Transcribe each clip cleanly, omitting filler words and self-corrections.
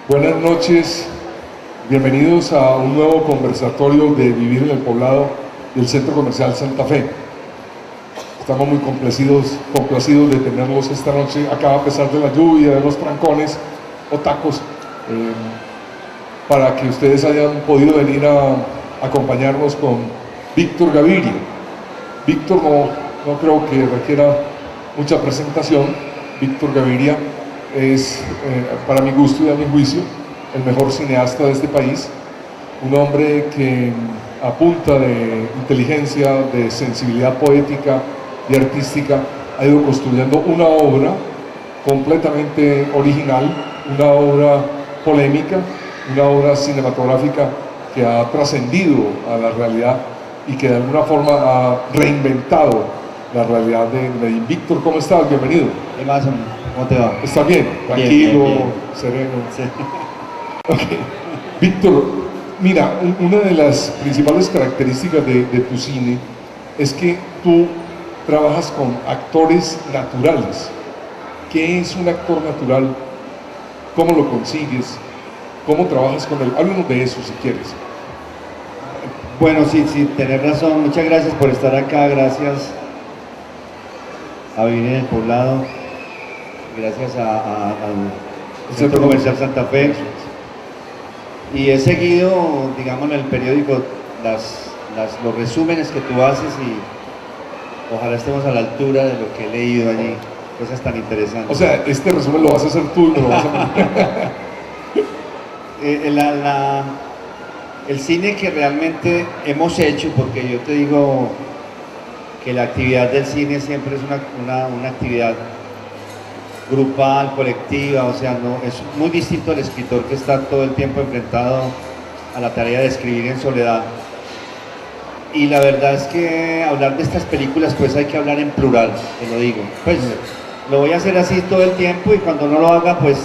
Buenas noches, bienvenidos a un nuevo conversatorio de Vivir en el Poblado del Centro Comercial Santa Fe. Estamos muy complacidos de tenerlos esta noche acá, a pesar de la lluvia, de los trancones o tacos, para que ustedes hayan podido venir a acompañarnos con Víctor Gaviria. Víctor no creo que requiera mucha presentación. Víctor Gaviria es, para mi gusto y a mi juicio, el mejor cineasta de este país, un hombre que a punta de inteligencia, de sensibilidad poética y artística ha ido construyendo una obra completamente original, una obra polémica, una obra cinematográfica que ha trascendido a la realidad y que de alguna forma ha reinventado la realidad de Medellín. Víctor, ¿cómo estás? Bienvenido. ¿Qué más, hombre? ¿Cómo te va? ¿Estás bien? Tranquilo, bien. sereno. Sí. Okay. Víctor, mira, una de las principales características de tu cine es que tú trabajas con actores naturales. ¿Qué es un actor natural? ¿Cómo lo consigues? ¿Cómo trabajas con él? Háblanos de eso si quieres. Bueno, sí, tenés razón. Muchas gracias por estar acá. Gracias a Vivir en el Poblado. Gracias al Centro Comercial Santa Fe. Y he seguido, digamos, en el periódico los resúmenes que tú haces y ojalá estemos a la altura de lo que he leído allí. Cosas tan interesantes. O sea, este resumen lo vas a hacer tú y me lo vas a... El cine que realmente hemos hecho, porque yo te digo que la actividad del cine siempre es una actividad grupal, colectiva, o sea, no, es muy distinto al escritor que está todo el tiempo enfrentado a la tarea de escribir en soledad. Y la verdad es que hablar de estas películas, pues hay que hablar en plural, te lo digo. Pues lo voy a hacer así todo el tiempo y cuando no lo haga, pues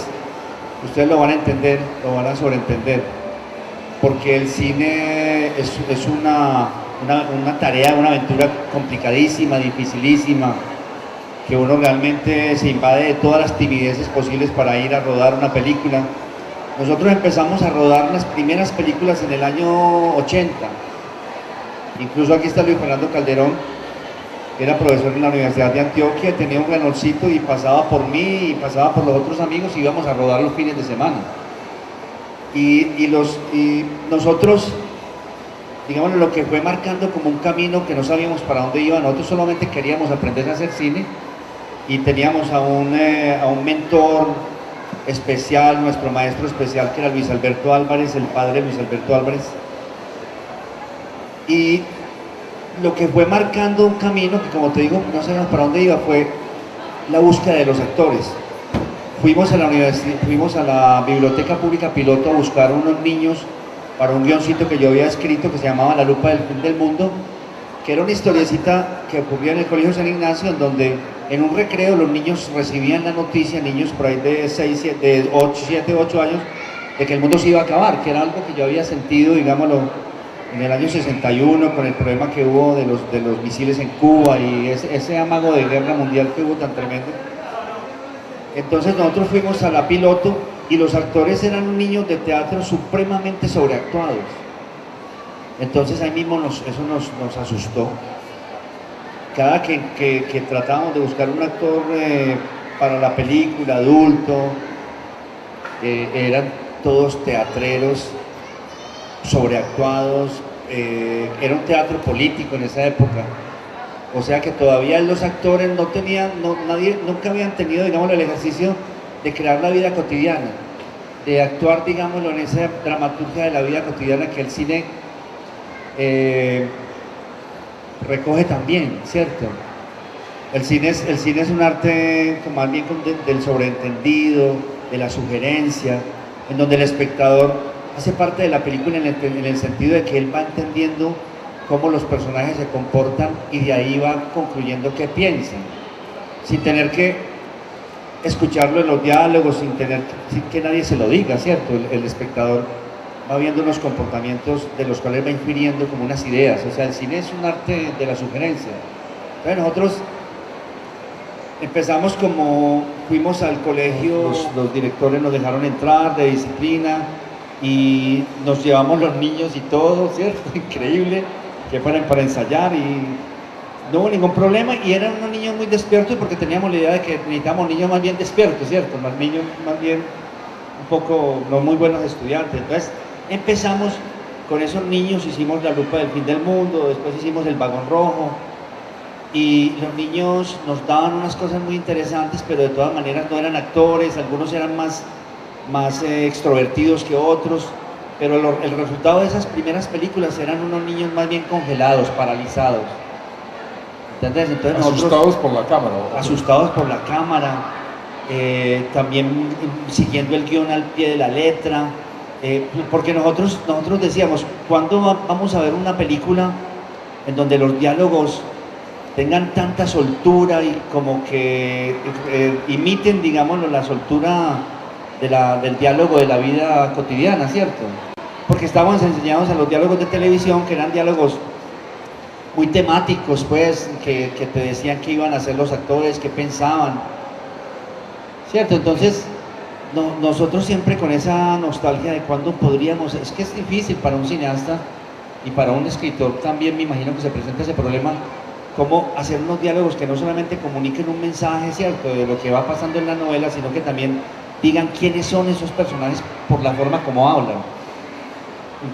ustedes lo van a entender, lo van a sobreentender. Porque el cine es una tarea, una aventura complicadísima, dificilísima, que uno realmente se invade de todas las timideces posibles para ir a rodar una película. Nosotros empezamos a rodar las primeras películas en el año 80. Incluso aquí está Luis Fernando Calderón, que era profesor en la Universidad de Antioquia, tenía un granolcito y pasaba por mí y pasaba por los otros amigos y íbamos a rodar los fines de semana. Y nosotros, digamos, lo que fue marcando como un camino que no sabíamos para dónde iba, nosotros solamente queríamos aprender a hacer cine y teníamos a un mentor especial, nuestro maestro especial, que era Luis Alberto Álvarez, el padre Luis Alberto Álvarez. Y lo que fue marcando un camino que, como te digo, no sabíamos para dónde iba, fue la búsqueda de los actores. Fuimos a la Biblioteca Pública Piloto a buscar unos niños para un guioncito que yo había escrito que se llamaba La lupa del fin del mundo, que era una historiecita que ocurría en el Colegio San Ignacio, en donde en un recreo los niños recibían la noticia, niños por ahí de 7, 8 años, de que el mundo se iba a acabar, que era algo que yo había sentido, digámoslo, en el año 61, con el problema que hubo de los misiles en Cuba y ese amago de guerra mundial que hubo tan tremendo. Entonces nosotros fuimos a la piloto y los actores eran niños de teatro supremamente sobreactuados. Entonces ahí mismo eso nos asustó. Cada que tratábamos de buscar un actor para la película, adulto, eran todos teatreros sobreactuados. Era un teatro político en esa época. O sea que todavía los actores nunca habían tenido, digámoslo, el ejercicio de crear la vida cotidiana, de actuar, digámoslo, en esa dramaturgia de la vida cotidiana que el cine recoge también, ¿cierto? El cine es un arte más bien del sobreentendido, de la sugerencia, en donde el espectador hace parte de la película en el sentido de que él va entendiendo cómo los personajes se comportan y de ahí va concluyendo qué piensan, sin tener que escucharlo en los diálogos, sin que nadie se lo diga, ¿cierto? El espectador va viendo unos comportamientos de los cuales va infiriendo como unas ideas. O sea, el cine es un arte de la sugerencia. Entonces nosotros empezamos como fuimos al colegio, los directores nos dejaron entrar de disciplina y nos llevamos los niños y todo, ¿cierto? Increíble, que fueran para ensayar y no hubo ningún problema y eran unos niños muy despiertos porque teníamos la idea de que necesitábamos niños más bien despiertos, ¿cierto? Más niños más bien un poco, no muy buenos estudiantes. Entonces empezamos con esos niños, hicimos La lupa del fin del mundo, después hicimos El vagón rojo y los niños nos daban unas cosas muy interesantes, pero de todas maneras no eran actores, algunos eran más extrovertidos que otros, pero el resultado de esas primeras películas eran unos niños más bien congelados, paralizados. ¿Entendés? Entonces asustados por la cámara. Asustados por la cámara, también siguiendo el guión al pie de la letra, porque nosotros decíamos, ¿cuándo vamos a ver una película en donde los diálogos tengan tanta soltura y como que imiten, digámoslo, la soltura del diálogo de la vida cotidiana, ¿cierto? Porque estábamos enseñados a los diálogos de televisión, que eran diálogos muy temáticos, pues, que te decían qué iban a hacer los actores, qué pensaban, ¿cierto? Entonces, nosotros siempre con esa nostalgia de cuándo podríamos, es que es difícil para un cineasta y para un escritor también, me imagino que se presenta ese problema, cómo hacer unos diálogos que no solamente comuniquen un mensaje, ¿cierto?, de lo que va pasando en la novela, sino que también digan quiénes son esos personajes por la forma como hablan.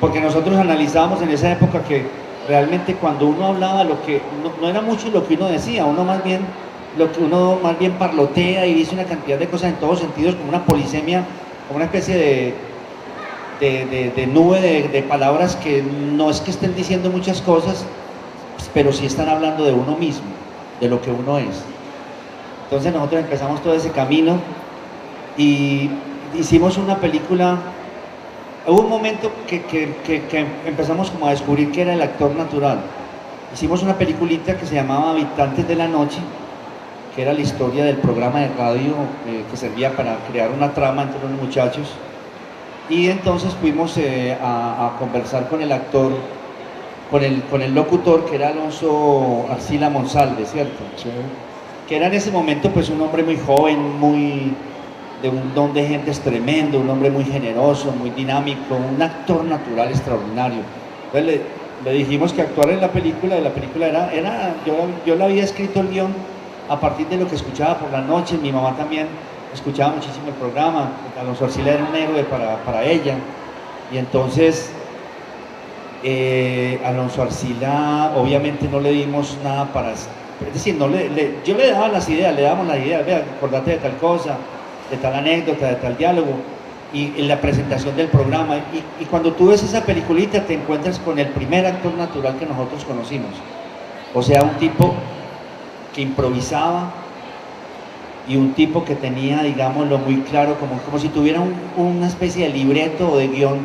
Porque nosotros analizábamos en esa época que realmente cuando uno hablaba lo que no era mucho lo que uno decía, uno más bien parlotea y dice una cantidad de cosas en todos sentidos, como una polisemia, como una especie de nube de palabras que no es que estén diciendo muchas cosas, pero sí están hablando de uno mismo, de lo que uno es. Entonces nosotros empezamos todo ese camino y hicimos una película. Hubo un momento que empezamos como a descubrir que era el actor natural. Hicimos una peliculita que se llamaba Habitantes de la Noche, que era la historia del programa de radio que servía para crear una trama entre los muchachos. Y entonces fuimos a conversar con el actor, con el locutor, que era Alonso Arcila Monsalve, ¿cierto? Sí. Que era en ese momento pues un hombre muy joven, de un don de gentes tremendo, un hombre muy generoso, muy dinámico, un actor natural extraordinario. Entonces le dijimos que actuara en la película, y la película yo le había escrito el guión a partir de lo que escuchaba por la noche. Mi mamá también escuchaba muchísimo el programa, Alonso Arcila era un héroe para ella, y entonces Alonso Arcila obviamente no le dimos nada es decir, yo le daba las ideas, le dábamos las ideas, vea, acordate de tal cosa, de tal anécdota, de tal diálogo, y en la presentación del programa, y cuando tú ves esa peliculita te encuentras con el primer actor natural que nosotros conocimos, o sea, un tipo que improvisaba y un tipo que tenía, digámoslo, muy claro, como si tuviera una especie de libreto o de guión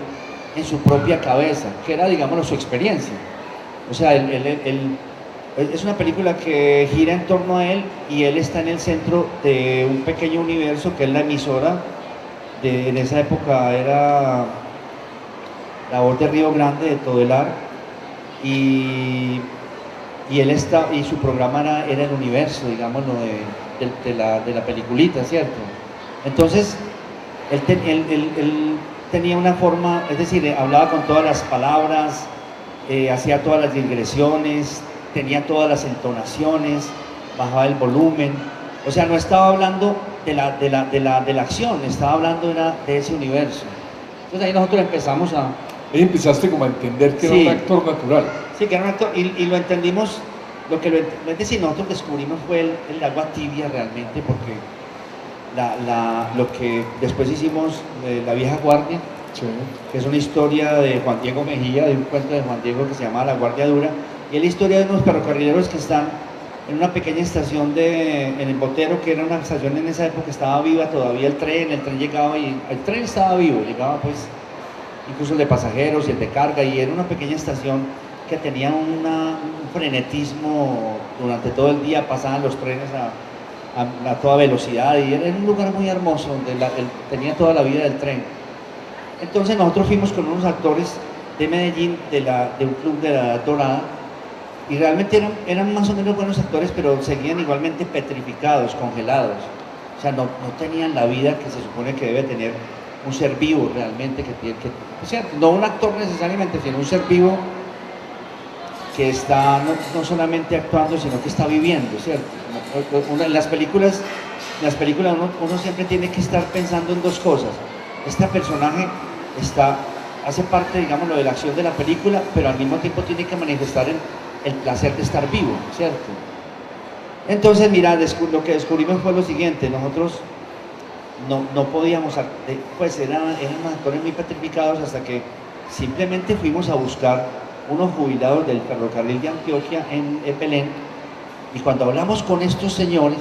en su propia cabeza, que era, digámoslo, su experiencia. O sea, es una película que gira en torno a él y él está en el centro de un pequeño universo que es la emisora en esa época era La Voz de Río Grande, de Todelar, y su programa era el universo, digámoslo, de la peliculita, ¿cierto? Entonces él tenía una forma, es decir, hablaba con todas las palabras, hacía todas las digresiones, tenía todas las entonaciones, bajaba el volumen, o sea, no estaba hablando de la acción, estaba hablando de ese universo. Entonces ahí nosotros empezamos a... Ahí empezaste como a entender que Sí. era un actor natural. Sí, que era un actor, y lo entendimos, es decir, nosotros descubrimos fue el agua tibia realmente, porque lo que después hicimos, La Vieja Guardia, Sí. que es una historia de Juan Diego Mejía, de un cuento de Juan Diego que se llama La Guardia Dura, y es la historia de unos ferrocarrileros que están en una pequeña estación en el Botero, que era una estación en esa época, estaba viva todavía el tren llegaba y el tren estaba vivo, llegaba pues incluso el de pasajeros y el de carga, y era una pequeña estación que tenía un frenetismo durante todo el día, pasaban los trenes a toda velocidad, y era un lugar muy hermoso donde tenía toda la vida del tren. Entonces nosotros fuimos con unos actores de Medellín, de un club de la Edad Dorada, y realmente eran más o menos buenos actores, pero seguían igualmente petrificados, congelados, O sea, no tenían la vida que se supone que debe tener un ser vivo realmente, que tiene que, o sea, no un actor necesariamente, sino un ser vivo que está no solamente actuando, sino que está viviendo, ¿cierto? En las películas uno siempre tiene que estar pensando en dos cosas. Este personaje hace parte, digámoslo, de la acción de la película, pero al mismo tiempo tiene que manifestar el placer de estar vivo, ¿cierto? Entonces, mira, lo que descubrimos fue lo siguiente: nosotros no podíamos, pues eran actores muy petrificados, hasta que simplemente fuimos a buscar unos jubilados del ferrocarril de Antioquia en Belén, y cuando hablamos con estos señores,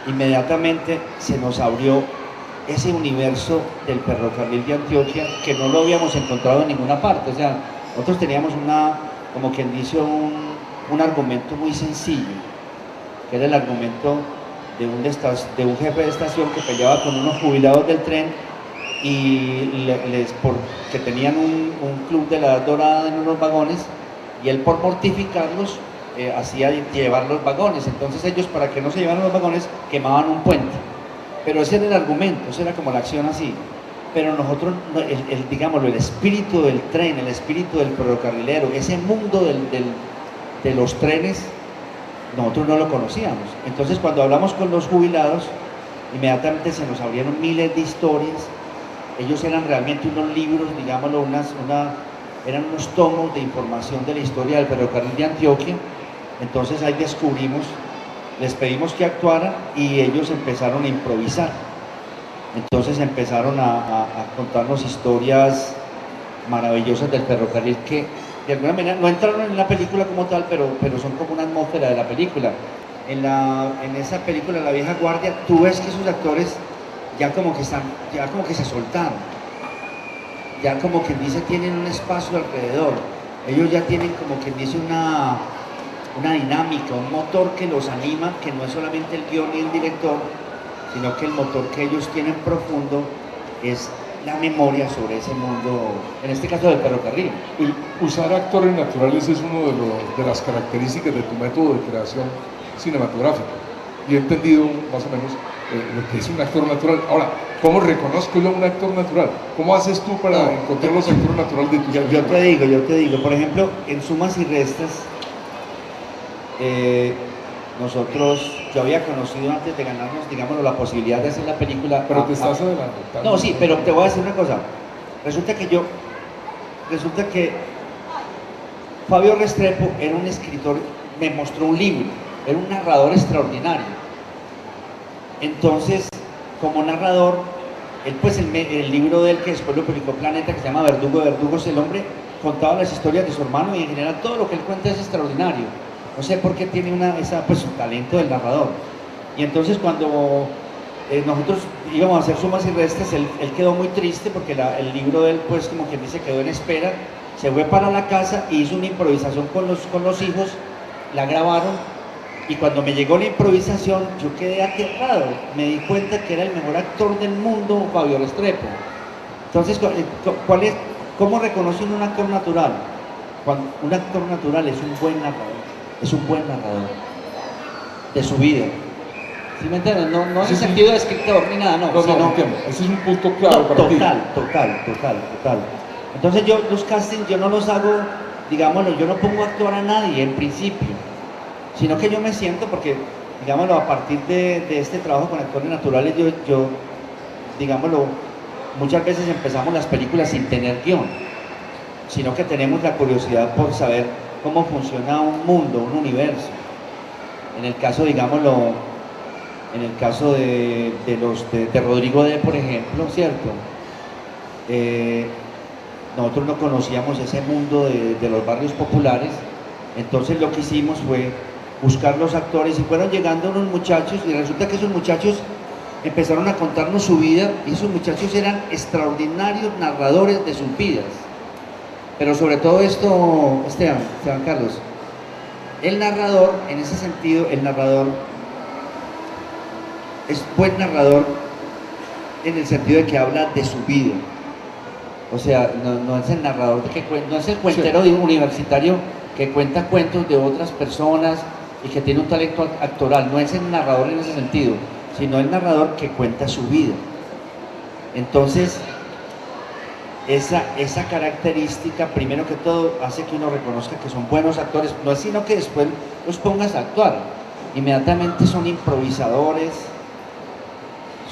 inmediatamente se nos abrió ese universo del ferrocarril de Antioquia que no lo habíamos encontrado en ninguna parte. O sea, nosotros teníamos como quien dice, un argumento muy sencillo, que era el argumento de un jefe de estación que peleaba con unos jubilados del tren y que tenían un club de la edad dorada en unos vagones, y él, por mortificarlos, hacía llevar los vagones. Entonces ellos, para que no se llevaran los vagones, quemaban un puente. Pero ese era el argumento, esa era como la acción así. Pero nosotros, digámoslo, el espíritu del tren, el espíritu del ferrocarrilero, ese mundo de los trenes, nosotros no lo conocíamos. Entonces, cuando hablamos con los jubilados, inmediatamente se nos abrieron miles de historias. Ellos eran realmente unos libros, digámoslo, eran unos tomos de información de la historia del ferrocarril de Antioquia. Entonces ahí descubrimos, les pedimos que actuaran y ellos empezaron a improvisar. Entonces empezaron a contarnos historias maravillosas del ferrocarril que de alguna manera no entraron en la película como tal, pero son como una atmósfera de la película. En esa película, La Vieja Guardia, tú ves que esos actores ya como que se soltaron, ya como quien dice tienen un espacio alrededor. Ellos ya tienen como quien dice una dinámica, un motor que los anima, que no es solamente el guión y el director, sino que el motor que ellos tienen profundo es la memoria sobre ese mundo, en este caso del ferrocarril. Usar actores naturales es una de las características de tu método de creación cinematográfica, y he entendido más o menos lo que es un actor natural. Ahora, ¿cómo reconozco yo a un actor natural? ¿Cómo haces tú para encontrar los actores naturales de tus películas? Yo te digo, por ejemplo, en Sumas y Restas, yo había conocido antes de ganarnos, digámoslo, la posibilidad de hacer la película. Pero te estás adelantando. No, sí, pero te voy a decir una cosa. Resulta que Fabio Restrepo era un escritor, me mostró un libro, era un narrador extraordinario. Entonces, como narrador, el libro de él, que después lo publicó Planeta, que se llama Verdugo de Verdugos, el hombre contaba las historias de su hermano, y en general todo lo que él cuenta es extraordinario. No sé por qué tiene un talento del narrador. Y entonces, cuando nosotros íbamos a hacer Sumas y Restas, él quedó muy triste porque el libro de él, pues como quien dice, quedó en espera. Se fue para la casa y hizo una improvisación con los hijos, la grabaron, y cuando me llegó la improvisación yo quedé aterrado. Me di cuenta que era el mejor actor del mundo, Fabio Restrepo. Entonces, ¿cómo reconoce un actor natural? Un actor natural es un buen narrador de su vida. ¿Sí me entiendes? No en el sentido de escritor ni nada, no. Ese es un punto clave para ti. Total. Entonces los castings yo no los hago, digámoslo, yo no pongo a actuar a nadie en principio, sino que yo me siento, porque, digámoslo, a partir de este trabajo con actores naturales, yo digámoslo, muchas veces empezamos las películas sin tener guión, sino que tenemos la curiosidad por saber cómo funciona un mundo, un universo. En el caso, digámoslo, de Rodrigo D., por ejemplo, ¿cierto? Nosotros no conocíamos ese mundo de los barrios populares. Entonces lo que hicimos fue buscar los actores, y fueron llegando unos muchachos, y resulta que esos muchachos empezaron a contarnos su vida, y esos muchachos eran extraordinarios narradores de sus vidas. Pero sobre todo esto, Esteban Carlos, el narrador, en ese sentido, el narrador es buen narrador en el sentido de que habla de su vida. O sea, no es el narrador no es el cuentero universitario que cuenta cuentos de otras personas y que tiene un talento actoral. No es el narrador en ese sentido, sino el narrador que cuenta su vida. Entonces, esa característica, primero que todo, hace que uno reconozca que son buenos actores, no es sino que después los pongas a actuar. Inmediatamente son improvisadores,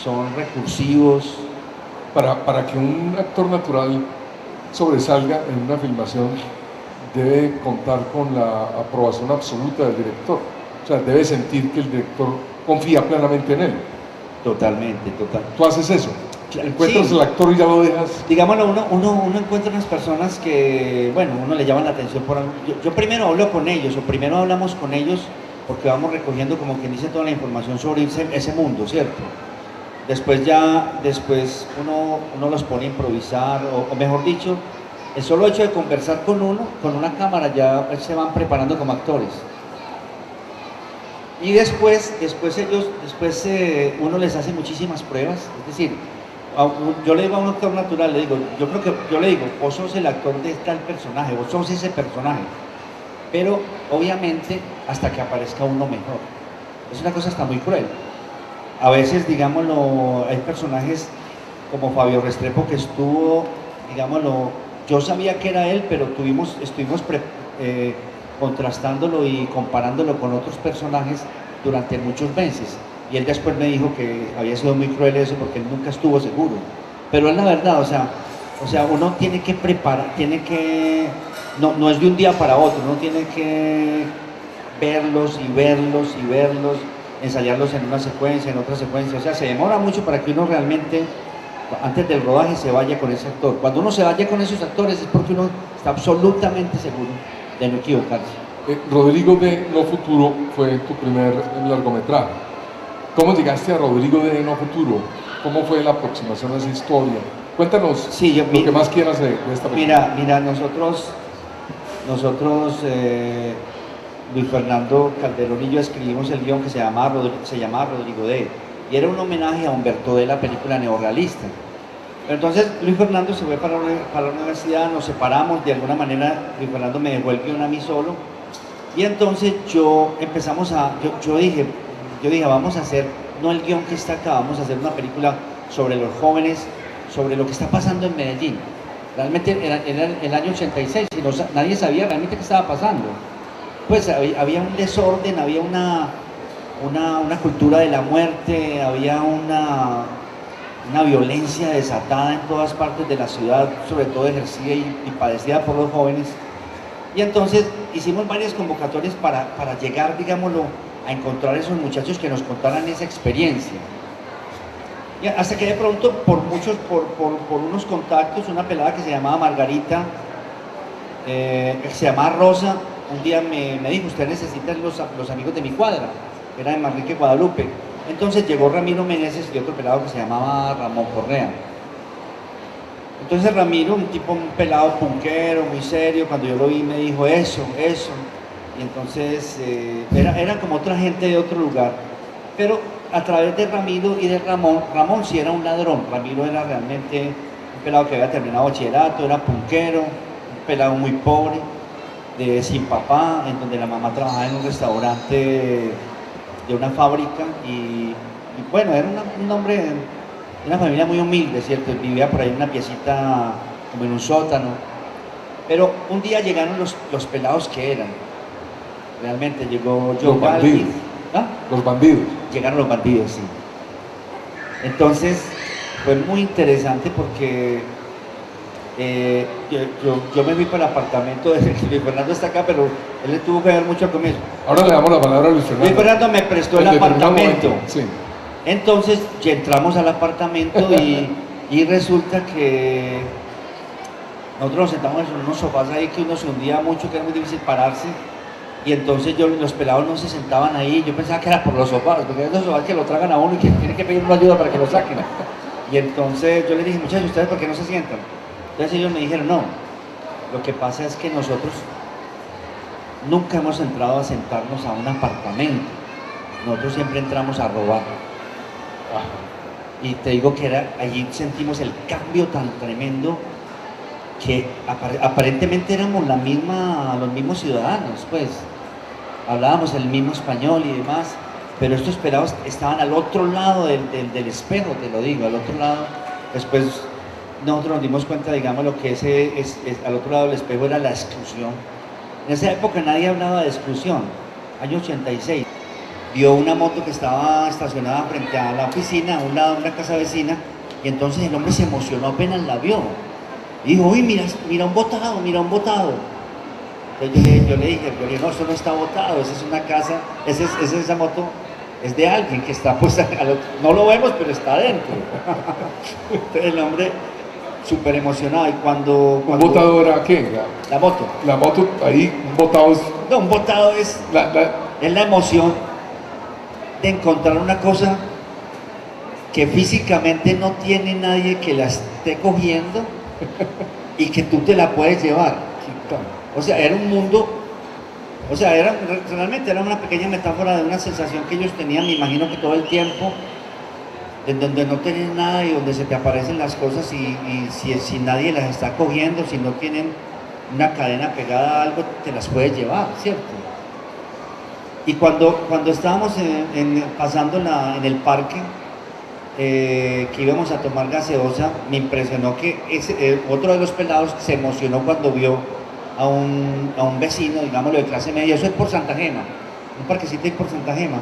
son recursivos. Para que un actor natural sobresalga en una filmación, debe contar con la aprobación absoluta del director. O sea, debe sentir que el director confía plenamente en él. Totalmente, total. ¿Tú haces eso? ¿Encuentras Sí. el actor y ya lo dejas? Digámoslo, uno encuentra unas personas que, bueno, uno le llama la atención por algo. Yo primero hablo con ellos, o primero hablamos con ellos, porque vamos recogiendo, como quien dice, toda la información sobre ese mundo, ¿cierto? Después uno los pone a improvisar, o mejor dicho, el solo hecho de conversar con uno, con una cámara, ya se van preparando como actores. Y después uno les hace muchísimas pruebas, es decir, yo le digo a un actor natural, yo le digo, vos sos el actor de tal personaje, vos sos ese personaje, pero obviamente hasta que aparezca uno mejor. Es una cosa hasta muy cruel. A veces, digámoslo, hay personajes como Fabio Restrepo que estuvo, digámoslo, yo sabía que era él, pero estuvimos contrastándolo y comparándolo con otros personajes durante muchos meses. Y él después me dijo que había sido muy cruel eso porque él nunca estuvo seguro. Pero es la verdad, o sea, uno tiene que preparar, no es de un día para otro, uno tiene que verlos, ensayarlos en una secuencia, en otra secuencia. O sea, se demora mucho para que uno realmente, antes del rodaje, se vaya con ese actor. Cuando uno se vaya con esos actores es porque uno está absolutamente seguro de no equivocarse. Rodrigo de No Futuro fue tu primer largometraje. ¿Cómo llegaste a Rodrigo de No Futuro? ¿Cómo fue la aproximación a esa historia? Cuéntanos lo que más quieras de esta película. Mira, nosotros Luis Fernando Calderón y yo escribimos el guión que se llamaba Rodrigo D. Y era un homenaje a Humberto D, la película neorrealista. Pero entonces Luis Fernando se fue para la universidad, nos separamos, de alguna manera Luis Fernando me dejó el guión a mí solo. Y entonces yo dije, vamos a hacer, no el guión que está acá, vamos a hacer una película sobre los jóvenes, sobre lo que está pasando en Medellín. Realmente era el año 86 y nadie sabía realmente qué estaba pasando. Pues había un desorden, había una cultura de la muerte, había una violencia desatada en todas partes de la ciudad, sobre todo ejercida y padecida por los jóvenes. Y entonces hicimos varias convocatorias para llegar, digámoslo, a encontrar a esos muchachos que nos contaran esa experiencia. Y hasta que de pronto, por unos contactos, una pelada que se llamaba Margarita, que se llamaba Rosa, un día me dijo, usted necesita los amigos de mi cuadra, era de Manrique, Guadalupe. Entonces llegó Ramiro Meneses y otro pelado que se llamaba Ramón Correa. Entonces Ramiro, un pelado punquero, muy serio, cuando yo lo vi me dijo eso. Y entonces era como otra gente de otro lugar. Pero a través de Ramiro y de Ramón sí era un ladrón. Ramiro era realmente un pelado que había terminado bachillerato, era punquero, un pelado muy pobre, sin papá, en donde la mamá trabajaba en un restaurante de una fábrica y bueno, era un hombre de una familia muy humilde, ¿cierto? Vivía por ahí en una piecita, como en un sótano. Pero un día llegaron los pelados que eran. Realmente llegó Joe Galvis. ¿Ah? Los bandidos. Llegaron los bandidos, sí. Entonces fue muy interesante porque yo me fui para el apartamento de Luis Fernando está acá, pero él le tuvo que ver mucho conmigo. Ahora le damos la palabra a Luis Fernando. Luis Fernando me prestó el apartamento. Sí. Entonces ya entramos al apartamento y resulta que nosotros nos sentamos en unos sofás ahí que uno se hundía mucho, que era muy difícil pararse. Y entonces los pelados no se sentaban ahí, yo pensaba que era por los sofás, porque hay los sofás que lo tragan a uno y que tienen que pedir una ayuda para que lo saquen. Y entonces yo les dije, muchachos, ¿ustedes por qué no se sientan? Entonces ellos me dijeron, no, lo que pasa es que nosotros nunca hemos entrado a sentarnos a un apartamento, nosotros siempre entramos a robar. Y te digo que allí sentimos el cambio tan tremendo que aparentemente éramos los mismos ciudadanos, pues hablábamos el mismo español y demás, pero estos pelados estaban al otro lado del espejo, te lo digo, al otro lado. Después nosotros nos dimos cuenta, digamos, lo que al otro lado del espejo era la exclusión. En esa época nadie hablaba de exclusión, año 86. Vio una moto que estaba estacionada frente a la oficina, a un lado de una casa vecina, y entonces el hombre se emocionó apenas la vio. Y dijo, uy, mira un botado, mira un botado. Entonces yo le dije, no, eso no está botado, esa es una casa, esa moto es de alguien que está puesta, no lo vemos, pero está adentro. Entonces el hombre súper emocionado. Y cuando ¿Un botado era qué? La moto. La moto, ahí, un botado es... No, un botado es la emoción de encontrar una cosa que físicamente no tiene nadie que la esté cogiendo y que tú te la puedes llevar. O sea, era un mundo, o sea, realmente era una pequeña metáfora de una sensación que ellos tenían, me imagino que todo el tiempo, en donde no tienes nada y donde se te aparecen las cosas y si nadie las está cogiendo, si no tienen una cadena pegada a algo, te las puedes llevar, ¿cierto? Y cuando estábamos pasando en el parque, que íbamos a tomar gaseosa, me impresionó que otro de los pelados se emocionó cuando vio a un vecino, digámoslo, de clase media. Eso es por Santa Gema, un parquecito ahí por Santa Gema.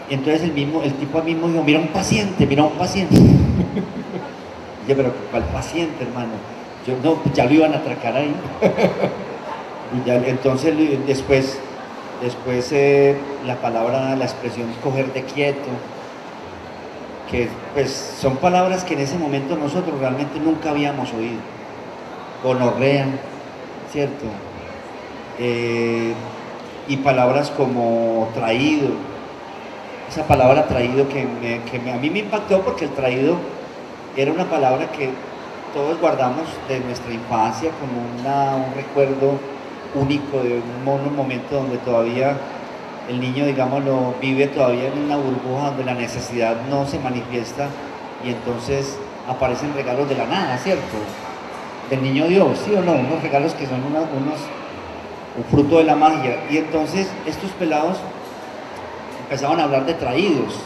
Y entonces el tipo mismo dijo, mira un paciente. Y yo, pero ¿cuál paciente, hermano? Yo, no, ya lo iban a atracar ahí. Entonces después la expresión cogerte quieto, que pues son palabras que en ese momento nosotros realmente nunca habíamos oído. Gonorrea, ¿cierto? Y palabras como traído, esa palabra traído que a mí me impactó, porque el traído era una palabra que todos guardamos de nuestra infancia como un recuerdo único de un momento donde todavía el niño, digámoslo, vive todavía en una burbuja donde la necesidad no se manifiesta y entonces aparecen regalos de la nada, ¿cierto? Del niño Dios, ¿sí o no? Unos regalos que son un fruto de la magia. Y entonces estos pelados empezaban a hablar de traídos.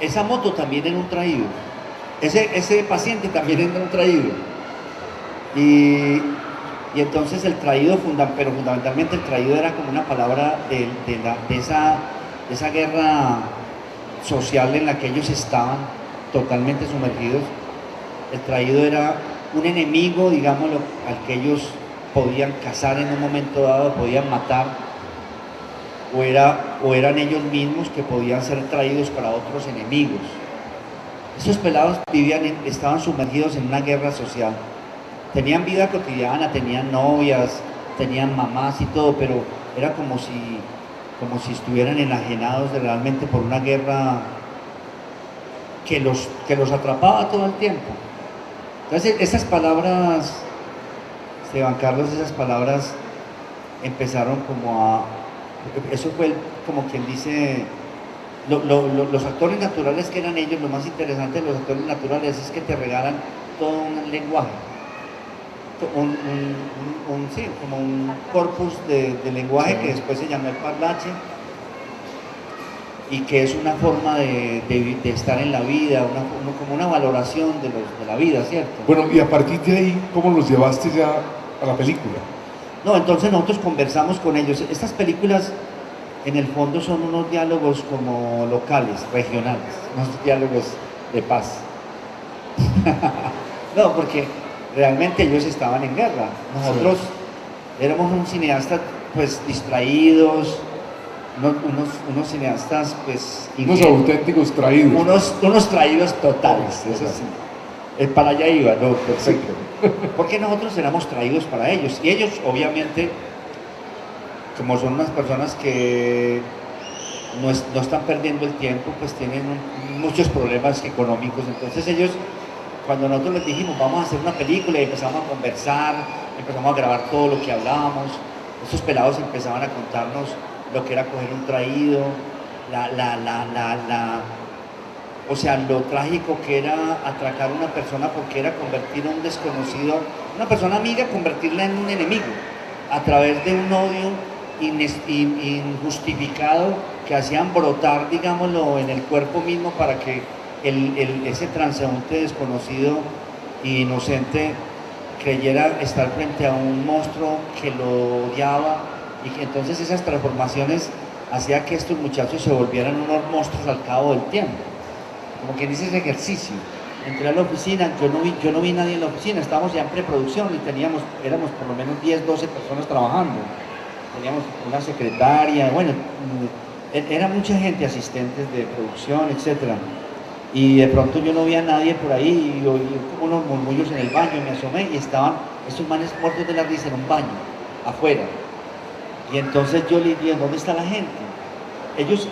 Esa moto también era un traído. Ese paciente también era un traído. Y entonces el traído, pero fundamentalmente el traído era como una palabra de esa guerra social en la que ellos estaban totalmente sumergidos. El traído era un enemigo, digámoslo, al que ellos podían cazar en un momento dado, podían matar, o eran ellos mismos que podían ser traídos para otros enemigos. Esos pelados estaban sumergidos en una guerra social. Tenían vida cotidiana, tenían novias, tenían mamás y todo, pero era como si estuvieran enajenados realmente por una guerra que los atrapaba todo el tiempo. Entonces esas palabras, Esteban Carlos, empezaron eso fue como quien dice, los actores naturales que eran ellos. Lo más interesante de los actores naturales es que te regalan todo un lenguaje, como un corpus de lenguaje, sí, que después se llamó el parlache, y que es una forma de estar en la vida, como una valoración de la vida, ¿cierto? Bueno, y a partir de ahí, ¿cómo los llevaste ya a la película? No, entonces nosotros conversamos con ellos. Estas películas, en el fondo, son unos diálogos como locales, regionales, unos diálogos de paz. No, porque realmente ellos estaban en guerra. Nosotros éramos un cineasta, pues, distraídos, unos cineastas, pues, unos auténticos traídos. Unos traídos totales, eso sí. Para allá iba, ¿no? Perfecto. Porque nosotros éramos traídos para ellos. Y ellos, obviamente, como son unas personas que no están perdiendo el tiempo, pues tienen muchos problemas económicos. Entonces ellos, cuando nosotros les dijimos, vamos a hacer una película, y empezamos a conversar, empezamos a grabar todo lo que hablábamos, estos pelados empezaban a contarnos lo que era coger un traído, o sea, lo trágico que era atracar a una persona, porque era convertir a un desconocido, una persona amiga, convertirla en un enemigo, a través de un odio injustificado que hacían brotar, digámoslo, en el cuerpo mismo para que ese transeúnte desconocido e inocente creyera estar frente a un monstruo que lo odiaba, y que entonces esas transformaciones hacía que estos muchachos se volvieran unos monstruos al cabo del tiempo. Como quien dice ese ejercicio. Entré a la oficina, yo no vi nadie en la oficina, estábamos ya en preproducción y éramos por lo menos 10, 12 personas trabajando. Teníamos una secretaria, bueno, era mucha gente, asistentes de producción, etc. Y de pronto yo no vi a nadie por ahí, y oí como unos murmullos en el baño, y me asomé y estaban estos manes muertos de la risa en un baño, afuera. Y entonces yo le dije, ¿dónde está la gente? Ellos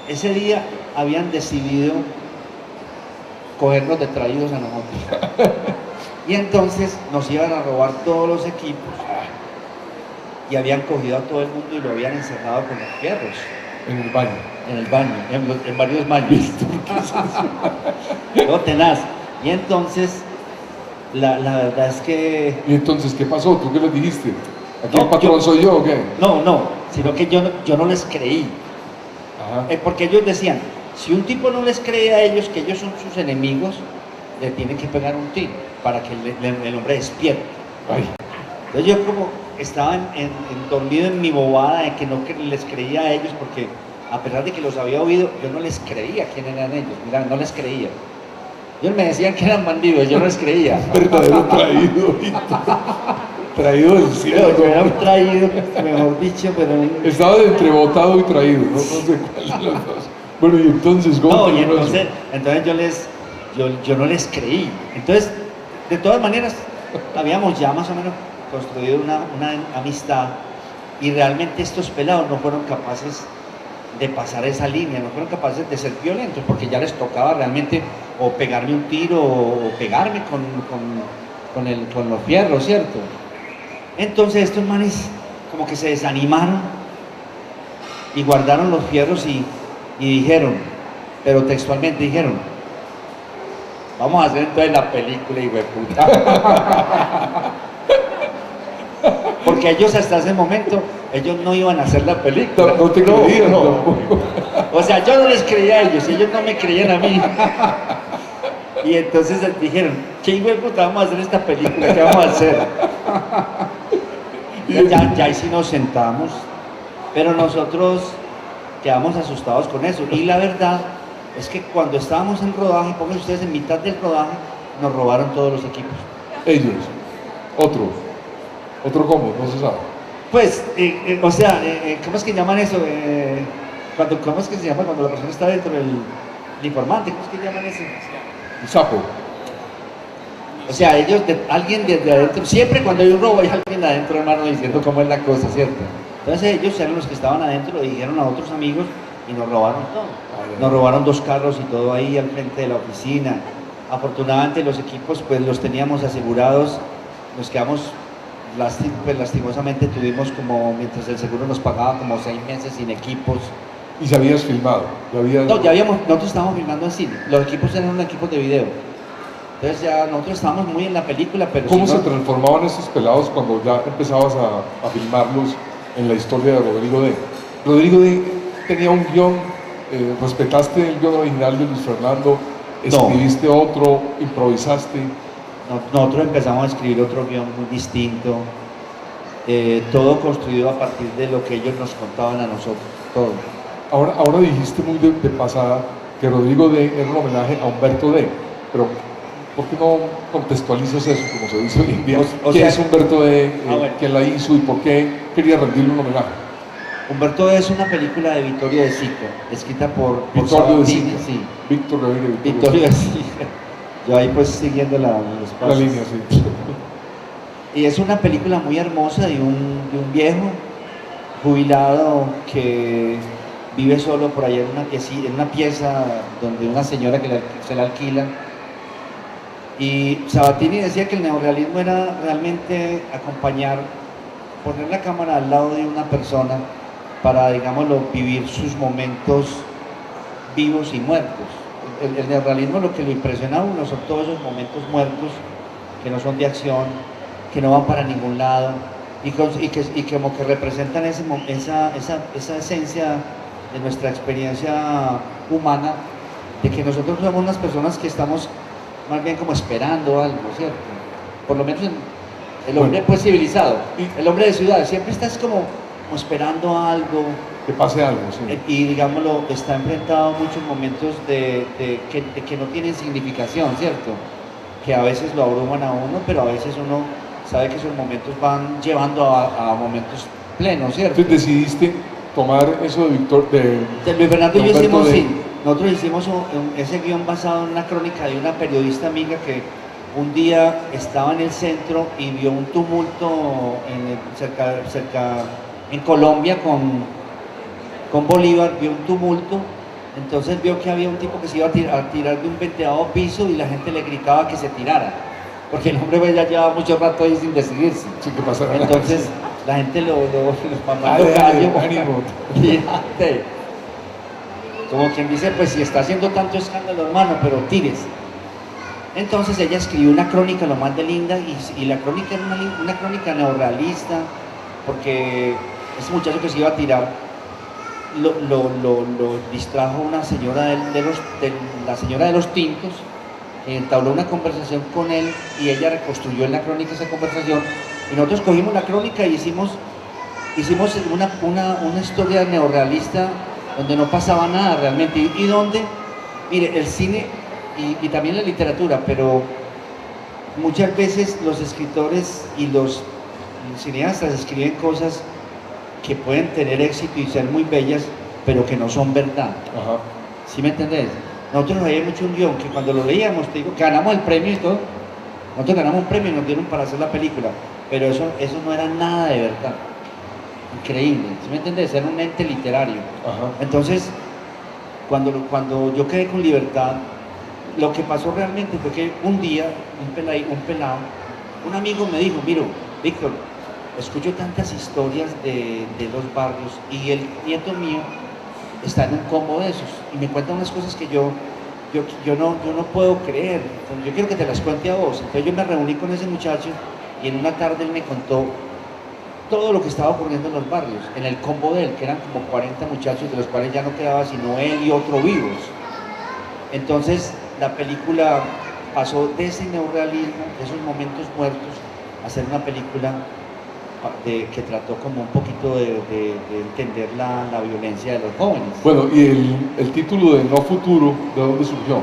ese día habían decidido cogernos detraídos a nosotros. Y entonces nos iban a robar todos los equipos y habían cogido a todo el mundo y lo habían encerrado con los fierros. En el baño. En el baño, en varios baños. No, tenaz. Y entonces, la verdad es que... ¿Y entonces qué pasó? ¿Tú qué les dijiste? ¿Aquí No, el patrón soy yo o qué? No, sino que yo no les creí. Ajá. Porque ellos decían, si un tipo no les cree a ellos que ellos son sus enemigos, le tienen que pegar un tiro para que el hombre despierte. Ay. Entonces yo como estaba dormido en mi bobada de que no les creía a ellos, porque a pesar de que los había oído, yo no les creía quién eran ellos, mira, no les creía. Ellos me decían que eran bandidos, yo no les creía. Verdadero traído, traído del cielo. Yo era un traído, mejor dicho, pero... Estaba entre botado y traído, no sé cuál de los dos. Bueno, y entonces, ¿cómo? No, y entonces yo no les creí. Entonces, de todas maneras, habíamos ya más o menos construido una amistad, y realmente estos pelados no fueron capaces de pasar esa línea, no fueron capaces de ser violentos, porque ya les tocaba realmente o pegarme un tiro o pegarme con los fierros, ¿cierto? Entonces estos manes como que se desanimaron y guardaron los fierros y dijeron, pero textualmente dijeron, vamos a hacer entonces la película, hijo de puta. Porque ellos hasta ese momento, ellos no iban a hacer la película. No te creían, no. O sea, yo no les creía a ellos, ellos no me creían a mí. Y entonces dijeron, ¿qué hijo de puta vamos a hacer esta película? ¿Qué vamos a hacer? Ya ahí sí nos sentamos, pero nosotros quedamos asustados con eso. Y la verdad es que cuando estábamos en rodaje, pongan ustedes en mitad del rodaje, nos robaron todos los equipos. Ellos. Otro cómo, no se sabe. Pues, o sea, ¿cómo es que llaman eso? ¿Cómo es que se llama cuando la persona está dentro del informante? ¿Cómo es que llaman eso? El sapo. O sea, alguien desde adentro, siempre cuando hay un robo hay alguien adentro, hermano, diciendo cómo es la cosa, ¿cierto? Entonces ellos eran los que estaban adentro, le dijeron a otros amigos y nos robaron todo. Nos robaron 2 carros y todo ahí al frente de la oficina. Afortunadamente los equipos pues los teníamos asegurados, nos quedamos, pues lastimosamente tuvimos como, mientras el seguro nos pagaba, como 6 meses sin equipos. ¿Y se habías filmado? No, nosotros estábamos filmando en cine, los equipos eran equipos de video. Entonces ya nosotros estábamos muy en la película, pero... ¿Cómo se transformaban esos pelados cuando ya empezabas a filmarlos en la historia de Rodrigo D? Rodrigo D tenía un guión, ¿respetaste el guión original de Luis Fernando? ¿Escribiste otro? ¿Improvisaste? Nosotros empezamos a escribir otro guión muy distinto, todo construido a partir de lo que ellos nos contaban a nosotros, todo. Ahora dijiste muy de pasada que Rodrigo D era un homenaje a Humberto D, pero ¿por qué no contextualizas eso, como se dice hoy en día? ¿Quién es Humberto D? Bueno. ¿Quién la hizo y por qué quería rendirle un homenaje? Humberto D es una película de Vittorio De Sica, escrita por Vittorio De Sabatini, Sica. sí. Víctor Gaviria. Vittorio De Sica. Yo ahí pues siguiendo los pasos. La línea, sí. Y es una película muy hermosa de un viejo jubilado que vive solo por allá en una pieza donde una señora que se la alquila. Y Sabatini decía que el neorrealismo era realmente poner la cámara al lado de una persona para, digámoslo, vivir sus momentos vivos y muertos. El neorrealismo lo que lo impresiona a uno son todos esos momentos muertos que no son de acción, que no van para ningún lado, y como que representan esa esencia de nuestra experiencia humana, de que nosotros somos unas personas que estamos más bien como esperando algo, ¿cierto? Por lo menos el hombre pues civilizado, el hombre de ciudad, siempre estás como esperando algo. Que pase algo, sí. Y digámoslo, está enfrentado a muchos momentos de que no tienen significación, ¿cierto? Que a veces lo abruman a uno, pero a veces uno sabe que esos momentos van llevando a momentos plenos, ¿cierto? Entonces decidiste tomar eso de Luis Bernardo y yo hicimos, de... sí, nosotros hicimos ese guión basado en una crónica de una periodista amiga que un día estaba en el centro y vio un tumulto cerca en Colombia con Bolívar, vio un tumulto, entonces vio que había un tipo que se iba a tirar de un 20º piso y la gente le gritaba que se tirara, porque el hombre ya llevaba mucho rato ahí sin decidirse. Sí, ¿qué pasa? Entonces la gente los mamando gallo, como quien dice, pues si está haciendo tanto escándalo, hermano, pero tires. Entonces ella escribió una crónica lo más de linda y la crónica era una crónica neorrealista, porque ese muchacho que se iba a tirar lo distrajo una señora la señora de los tintos, entabló una conversación con él y ella reconstruyó en la crónica esa conversación, y nosotros cogimos la crónica y hicimos una historia neorrealista donde no pasaba nada realmente, y donde, mire, el cine y también la literatura, pero muchas veces los escritores y los cineastas escriben cosas que pueden tener éxito y ser muy bellas, pero que no son verdad. Ajá. ¿Sí me entendés? Nosotros nos habíamos hecho un guión que cuando lo leíamos, te digo, ganamos el premio y todo. Nosotros ganamos un premio y nos dieron para hacer la película, pero eso no era nada de verdad. Increíble, ¿sí me entendés? Era un ente literario. Ajá. Entonces, cuando yo quedé con Libertad, lo que pasó realmente fue que un día, un amigo me dijo, mira, Víctor, escucho tantas historias de los barrios y el nieto mío está en un combo de esos y me cuenta unas cosas que yo no puedo creer. Entonces, yo quiero que te las cuente a vos. Entonces yo me reuní con ese muchacho y en una tarde él me contó todo lo que estaba ocurriendo en los barrios, en el combo de él, que eran como 40 muchachos, de los cuales ya no quedaba sino él y otro vivos. Entonces la película pasó de ese neorrealismo, de esos momentos muertos, a ser una película que trató como un poquito de entender la violencia de los jóvenes. Bueno, y el título de No Futuro, ¿de dónde surgió?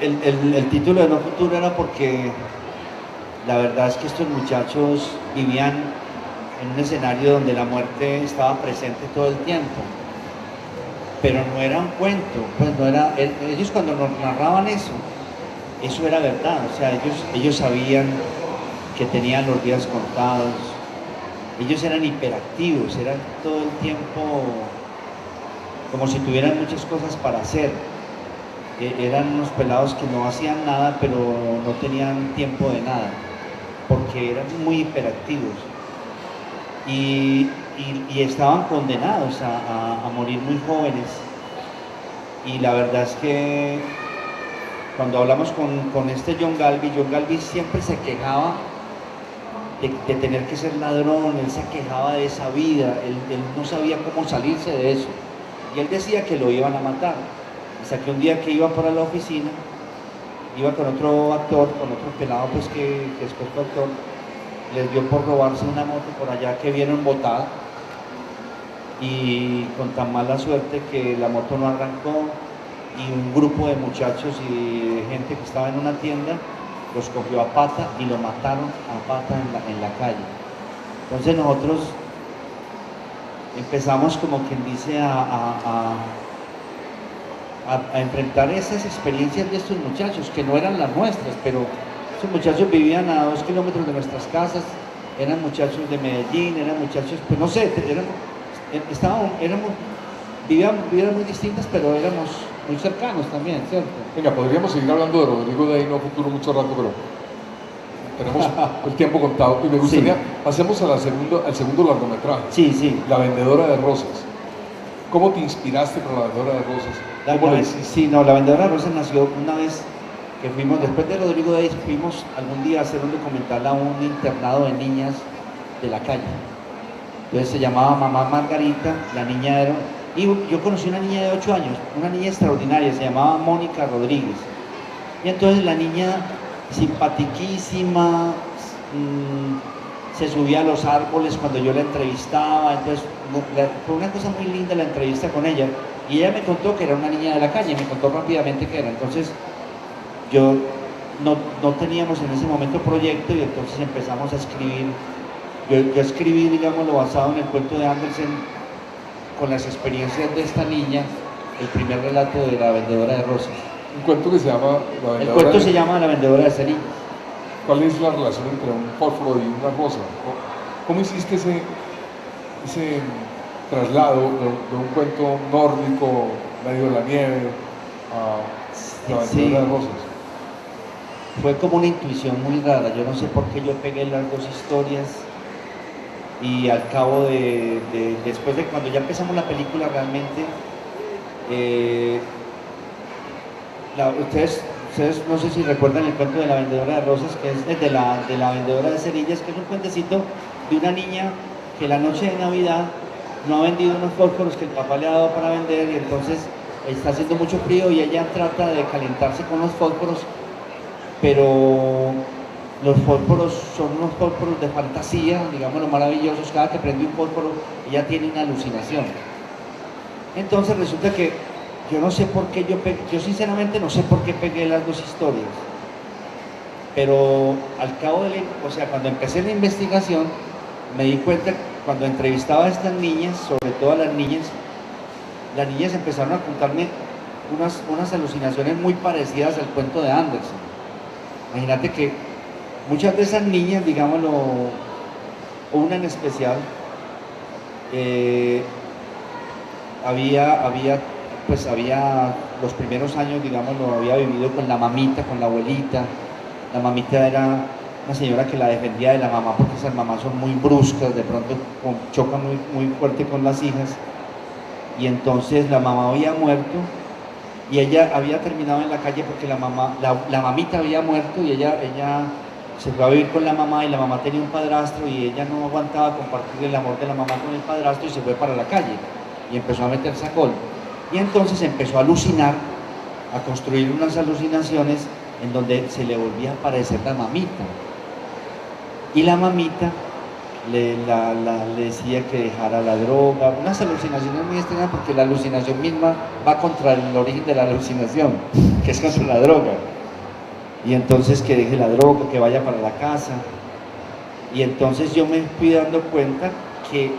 El título de No Futuro era porque la verdad es que estos muchachos vivían en un escenario donde la muerte estaba presente todo el tiempo, pero no era un cuento, pues no era, ellos cuando nos narraban eso era verdad, o sea, ellos sabían que tenían los días contados. Ellos eran hiperactivos, eran todo el tiempo como si tuvieran muchas cosas para hacer. Eran unos pelados que no hacían nada, pero no tenían tiempo de nada, porque eran muy hiperactivos. Y estaban condenados a morir muy jóvenes. Y la verdad es que cuando hablamos con este John Galvi siempre se quejaba de tener que ser ladrón, él se quejaba de esa vida, él no sabía cómo salirse de eso. Y él decía que lo iban a matar. Hasta que un día que iba para la oficina, iba con otro actor, con otro pelado pues que después fue actor, les dio por robarse una moto por allá que vieron botada, y con tan mala suerte que la moto no arrancó, y un grupo de muchachos y de gente que estaba en una tienda los cogió a pata y lo mataron a pata en la calle. Entonces nosotros empezamos, como quien dice, a enfrentar esas experiencias de estos muchachos, que no eran las nuestras, pero esos muchachos vivían a 2 kilómetros de nuestras casas, eran muchachos de Medellín, eran muchachos, pues no sé, vivían muy distintas, pero éramos muy cercanos también, ¿cierto? Venga, podríamos seguir hablando de Rodrigo Day No Futuro mucho rato, pero tenemos el tiempo contado y me gustaría, pasemos al segundo largometraje. Sí, sí. La vendedora de rosas. ¿Cómo te inspiraste con La vendedora de rosas? La vendedora de rosas nació una vez que fuimos, después de Rodrigo Day, fuimos algún día a hacer un documental a un internado de niñas de la calle. Entonces se llamaba Mamá Margarita, la niña era... Y yo conocí una niña de 8 años, una niña extraordinaria, se llamaba Mónica Rodríguez. Y entonces la niña, simpatiquísima, se subía a los árboles cuando yo la entrevistaba, entonces fue una cosa muy linda la entrevista con ella. Y ella me contó que era una niña de la calle, me contó rápidamente que era. Entonces yo no teníamos en ese momento proyecto y entonces empezamos a escribir. Yo escribí, digámoslo, basado en el cuento de Andersen, con las experiencias de esta niña, el primer relato de La vendedora de rosas. Un cuento que se llama La vendedora. El cuento se llama La vendedora de cerillas. ¿Cuál es la relación entre un fósforo y una rosa? ¿Cómo hiciste ese traslado de un cuento nórdico, medio de la nieve, a La vendedora de rosas? Fue como una intuición muy rara. Yo no sé por qué yo pegué las dos historias y al cabo después de cuando ya empezamos la película realmente, ustedes no sé si recuerdan el cuento de La vendedora de rosas, que es de la vendedora de cerillas, que es un cuentecito de una niña que la noche de Navidad no ha vendido unos fósforos que el papá le ha dado para vender y entonces está haciendo mucho frío y ella trata de calentarse con los fósforos, pero los fósforos son unos fósforos de fantasía, digamos, los maravillosos. Cada que prende un fósforo ella tiene una alucinación. Entonces resulta que yo no sé por qué yo sinceramente no sé por qué pegué las dos historias, pero al cabo cuando empecé la investigación me di cuenta, cuando entrevistaba a estas niñas, sobre todo a las niñas empezaron a contarme unas alucinaciones muy parecidas al cuento de Andersen. Imagínate que muchas de esas niñas, digámoslo, una en especial, había los primeros años, digámoslo, había vivido con la mamita, con la abuelita. La mamita era una señora que la defendía de la mamá porque esas mamás son muy bruscas, de pronto chocan muy fuerte con las hijas. Y entonces la mamá había muerto y ella había terminado en la calle porque la mamita había muerto y ella se fue a vivir con la mamá y la mamá tenía un padrastro y ella no aguantaba compartir el amor de la mamá con el padrastro y se fue para la calle y empezó a meterse a col. Y entonces empezó a alucinar, a construir unas alucinaciones en donde se le volvía a aparecer la mamita. Y la mamita le decía que dejara la droga, unas alucinaciones muy extrañas porque la alucinación misma va contra el origen de la alucinación, que es contra la droga. Y entonces que deje la droga, que vaya para la casa. Y entonces yo me fui dando cuenta que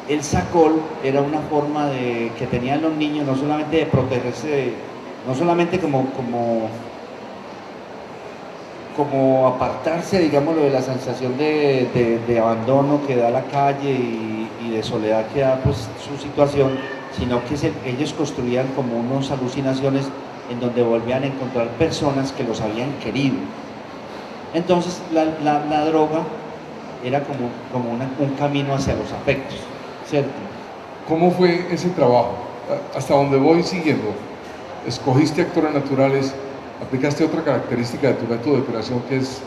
el sacol era una forma que tenían los niños, no solamente de protegerse, no solamente como apartarse, digámoslo, de la sensación de abandono que da la calle y de soledad que da pues su situación, sino que ellos construían como unas alucinaciones en donde volvían a encontrar personas que los habían querido. Entonces la droga era como un camino hacia los afectos, ¿cierto? ¿Cómo fue ese trabajo? Hasta donde voy siguiendo, escogiste actores naturales, aplicaste otra característica de tu método de creación que es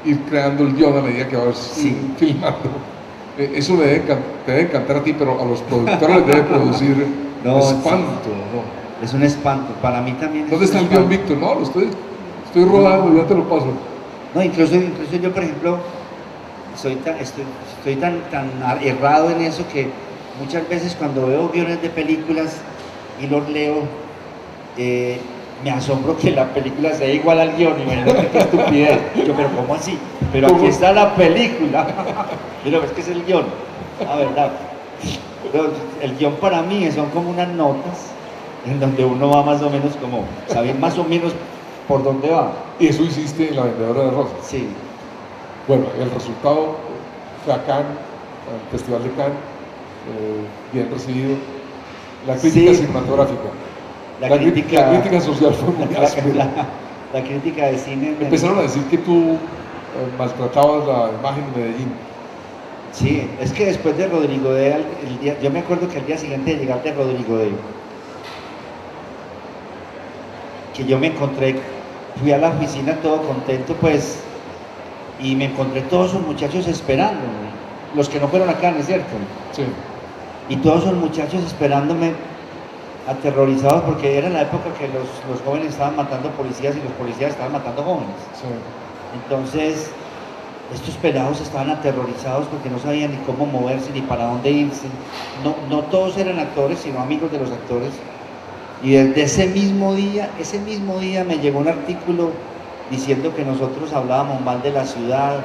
ir creando el guión a medida que vas filmando. Eso te debe encantar a ti, pero a los productores les debe producir espanto, ¿no? Es un espanto, para mí también. ¿Dónde está el guión, Víctor? No, lo estoy rodando, ya te lo paso. No, incluso yo, por ejemplo, estoy tan errado en eso que muchas veces cuando veo guiones de películas y los leo, me asombro que la película sea igual al guión. Imagínate qué estupidez. Yo, pero ¿cómo así? Pero aquí está la película. Pero es que es el guión. La verdad. Pero el guión para mí son como unas notas en donde uno va más o menos como, saber más o menos por dónde va. Y eso hiciste en La vendedora de rosas. Sí. Bueno, el resultado fue a Cannes, al Festival de Cannes, bien recibido. La crítica cinematográfica. La crítica social fue muy áspera. La crítica de cine. Empezaron a decir que tú maltratabas la imagen de Medellín. Sí, es que después de Rodrigo D, yo me acuerdo que al día siguiente de llegar de Rodrigo D, que yo me encontré, fui a la oficina todo contento pues, y me encontré todos esos muchachos esperándome. los que no fueron a Cannes, ¿cierto? Sí. Y todos esos muchachos esperándome, aterrorizados, porque era la época que los jóvenes estaban matando policías y los policías estaban matando jóvenes. Sí. Entonces, estos pelados estaban aterrorizados porque no sabían ni cómo moverse, ni para dónde irse. No todos eran actores, sino amigos de los actores. Y desde ese mismo día me llegó un artículo diciendo que nosotros hablábamos mal de la ciudad.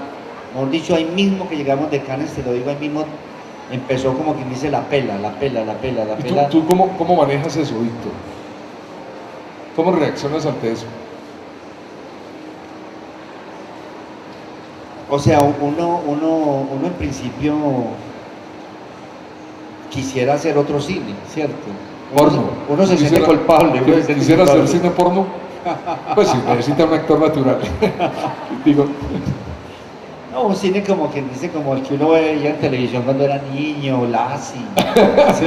Mejor dicho, ahí mismo que llegamos de Cannes, te lo digo, ahí mismo empezó como quien dice la pela. ¿Y tú cómo manejas eso, Víctor? ¿Cómo reaccionas ante eso? O sea, uno en principio quisiera hacer otro cine, ¿cierto? Porno. Uno se siente culpable. ¿Quisiera hacer cine porno? Pues sí, necesita un actor natural. Digo. No, un cine como quien dice, como el que uno veía en televisión cuando era niño, Lassie. Sí,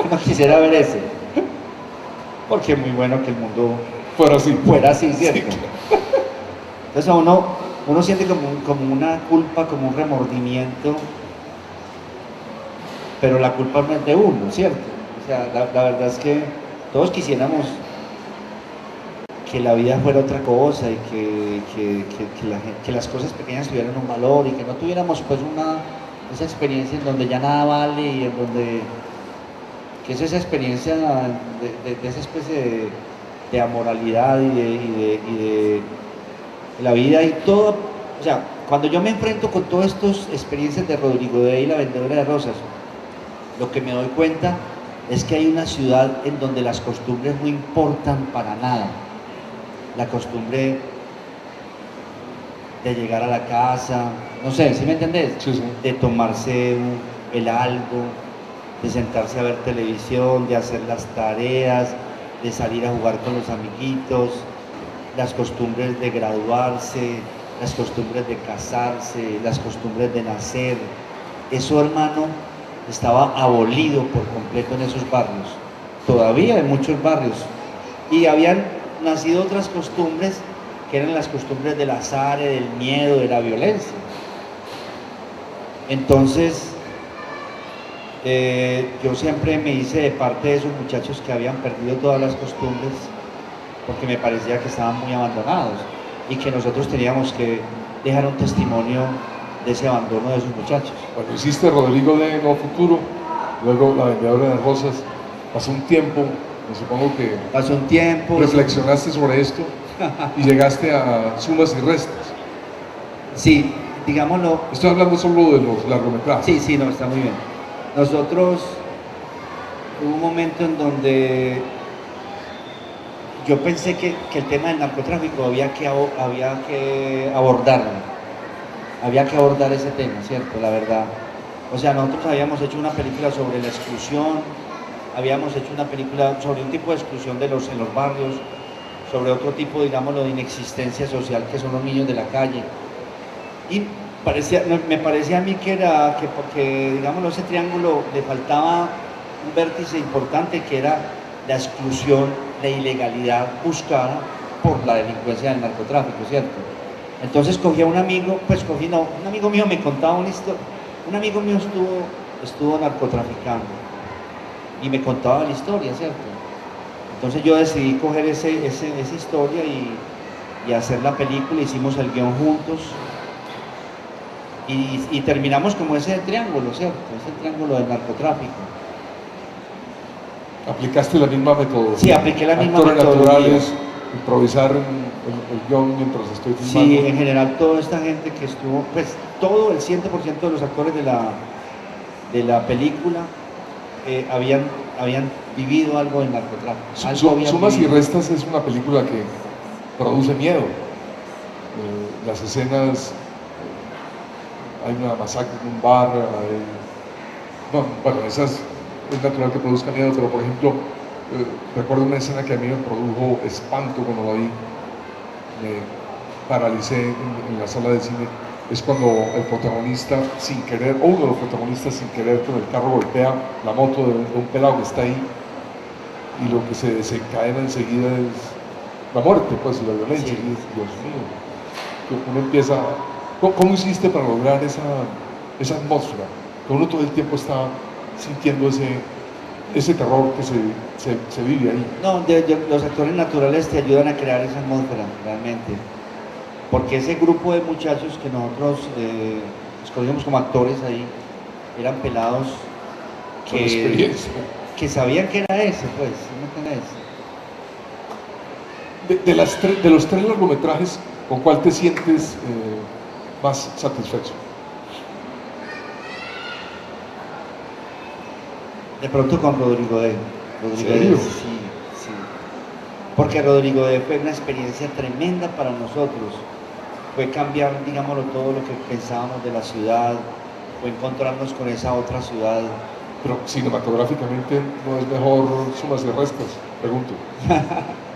no quisiera ver ese. Porque es muy bueno que el mundo fuera así, ¿cierto? Sí. Entonces uno siente como una culpa, como un remordimiento, pero la culpa no es de uno, ¿cierto? O sea, la verdad es que todos quisiéramos que la vida fuera otra cosa y que las cosas pequeñas tuvieran un valor y que no tuviéramos pues esa experiencia en donde ya nada vale y en donde que es esa experiencia de esa especie de amoralidad y de la vida y todo. O sea, cuando yo me enfrento con todas estas experiencias de Rodrigo Dey y La Vendedora de Rosas, lo que me doy cuenta es que hay una ciudad en donde las costumbres no importan para nada. La costumbre de llegar a la casa, no sé, ¿sí me entendés? Sí. De tomarse el algo, de sentarse a ver televisión, de hacer las tareas, de salir a jugar con los amiguitos, las costumbres de graduarse, las costumbres de casarse, las costumbres de nacer. Eso, hermano, estaba abolido por completo en esos barrios. Todavía en muchos barrios. Y habían nacido otras costumbres que eran las costumbres del azar, del miedo, de la violencia. Entonces, yo siempre me hice de parte de esos muchachos que habían perdido todas las costumbres porque me parecía que estaban muy abandonados y que nosotros teníamos que dejar un testimonio de ese abandono de esos muchachos. Bueno, hiciste Rodrigo de No Futuro, luego La Vendedora de Rosas, pasó un tiempo. Supongo que pasó un tiempo, reflexionaste sobre esto y llegaste a Sumas y Restas. Sí, digámoslo. Estoy hablando solo de los largometrajes. Sí, no, está muy bien. Nosotros, hubo un momento en donde yo pensé que el tema del narcotráfico había que abordarlo. Había que abordar ese tema, ¿cierto? La verdad. O sea, nosotros habíamos hecho una película sobre la exclusión, habíamos hecho una película sobre un tipo de exclusión en los barrios, sobre otro tipo, digámoslo, de inexistencia social que son los niños de la calle. Y me parecía a mí porque, digámoslo, ese triángulo le faltaba un vértice importante que era la exclusión, la ilegalidad buscada por la delincuencia del narcotráfico, ¿cierto? Entonces cogí a un amigo, un amigo mío me contaba una historia. Un amigo mío estuvo narcotraficando y me contaba la historia, ¿cierto? Entonces yo decidí coger esa historia y hacer la película, hicimos el guión juntos y terminamos como ese triángulo, ¿cierto? Ese triángulo del narcotráfico. ¿Aplicaste la misma metodología? Sí, apliqué la misma Actores metodología. naturales, improvisar el guión mientras estoy filmando. Sí, en general toda esta gente que estuvo, pues todo el 100% de los actores de la película habían vivido algo del narcotráfico. Sumas y Restas es una película que produce miedo. Las escenas, hay una masacre en un bar, esas es natural que produzca miedo, pero por ejemplo, recuerdo una escena que a mí me produjo espanto cuando la vi, me paralicé en la sala de cine. Es cuando el protagonista sin querer, o uno de los protagonistas sin querer con el carro golpea la moto de un pelado que está ahí y lo que se desencadena enseguida es la muerte, pues, y la violencia. Sí. Y Dios mío, uno empieza. ¿Cómo hiciste para lograr esa atmósfera, que uno todo el tiempo está sintiendo ese terror que se vive ahí. No, los actores naturales te ayudan a crear esa atmósfera, realmente. Porque ese grupo de muchachos que nosotros escogimos como actores ahí, eran pelados que sabían que era ese, pues, ¿no? Que era ese. De los 3 largometrajes, ¿con cuál te sientes más satisfecho? De pronto con Rodrigo D. ¿En serio? Sí. Porque Rodrigo D fue una experiencia tremenda para nosotros. Fue cambiar, digámoslo, todo lo que pensábamos de la ciudad, fue encontrarnos con esa otra ciudad. Pero cinematográficamente, ¿no es mejor Sumas y Restas? Pregunto.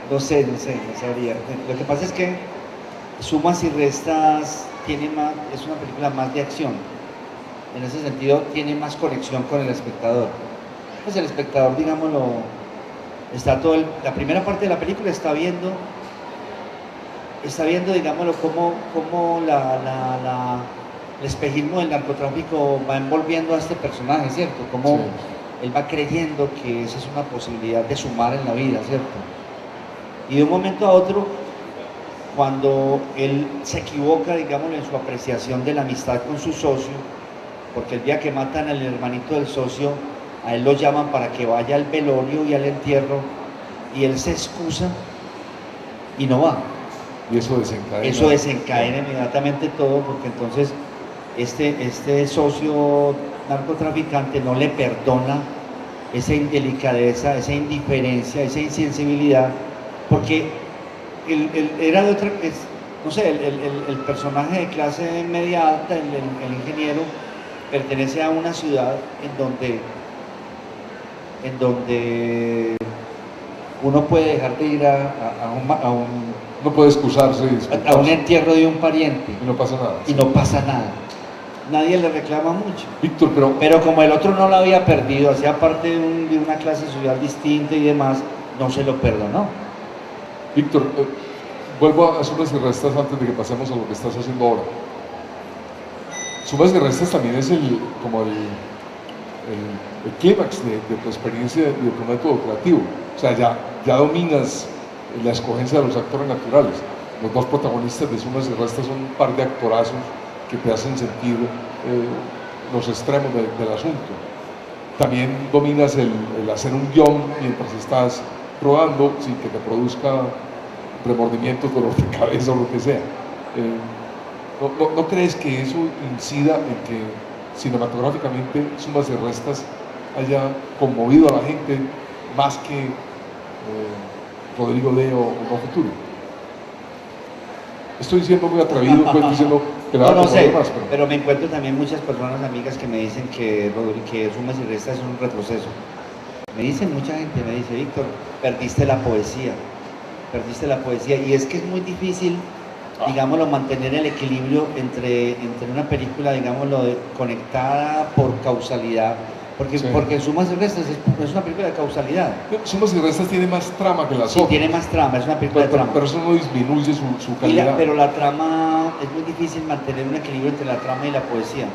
No sabría. Lo que pasa es que Sumas y Restas es una película más de acción. En ese sentido, tiene más conexión con el espectador. Pues el espectador, digámoslo, está la primera parte de la película está viendo, digámoslo, cómo el espejismo del narcotráfico va envolviendo a este personaje, ¿cierto? Cómo él va creyendo que esa es una posibilidad de sumar en la vida, ¿cierto? Y de un momento a otro, cuando él se equivoca, digámoslo, en su apreciación de la amistad con su socio, porque el día que matan al hermanito del socio, a él lo llaman para que vaya al velorio y al entierro, y él se excusa y no va. Y eso desencadena. Eso desencadena inmediatamente todo, porque entonces este socio narcotraficante no le perdona esa indelicadeza, esa indiferencia, esa insensibilidad, porque él era de otra, no sé, el personaje de clase media alta, el ingeniero, pertenece a una ciudad en donde uno puede dejar de ir a un no puede excusarse a un entierro de un pariente y no pasa nada. Y no pasa nada. Nadie le reclama mucho. Víctor, pero como el otro no lo había perdido, hacía parte de una clase social distinta y demás, no se lo perdonó. Víctor, vuelvo a Sumas y Restas antes de que pasemos a lo que estás haciendo ahora. Sumas y Restas también es como el clímax de tu experiencia, de tu método creativo. O sea, ya dominas la escogencia de los actores naturales. Los 2 protagonistas de Sumas y Restas son un par de actorazos que te hacen sentir los extremos del asunto. También dominas el hacer un guión mientras estás probando sin que te produzca remordimientos, dolor de cabeza o lo que sea. ¿No crees que eso incida en que cinematográficamente Sumas y Restas haya conmovido a la gente más que Rodrigo D. o No Futuro? Estoy siendo muy atrevido, pues diciendo que la no sé, más, pero me encuentro también muchas personas, amigas, que me dicen que Sumas y Restas es un retroceso. Me dicen, mucha gente me dice, Víctor, perdiste la poesía, y es que es muy difícil, digámoslo, mantener el equilibrio entre una película, digámoslo, conectada por causalidad, porque Sumas y Restas es una película de causalidad. Sumas y Restas tiene más trama que las otras. Sí, tiene más trama, es una película de trama. Pero eso no disminuye su calidad. Pero la trama, es muy difícil mantener un equilibrio entre la trama y la poesía,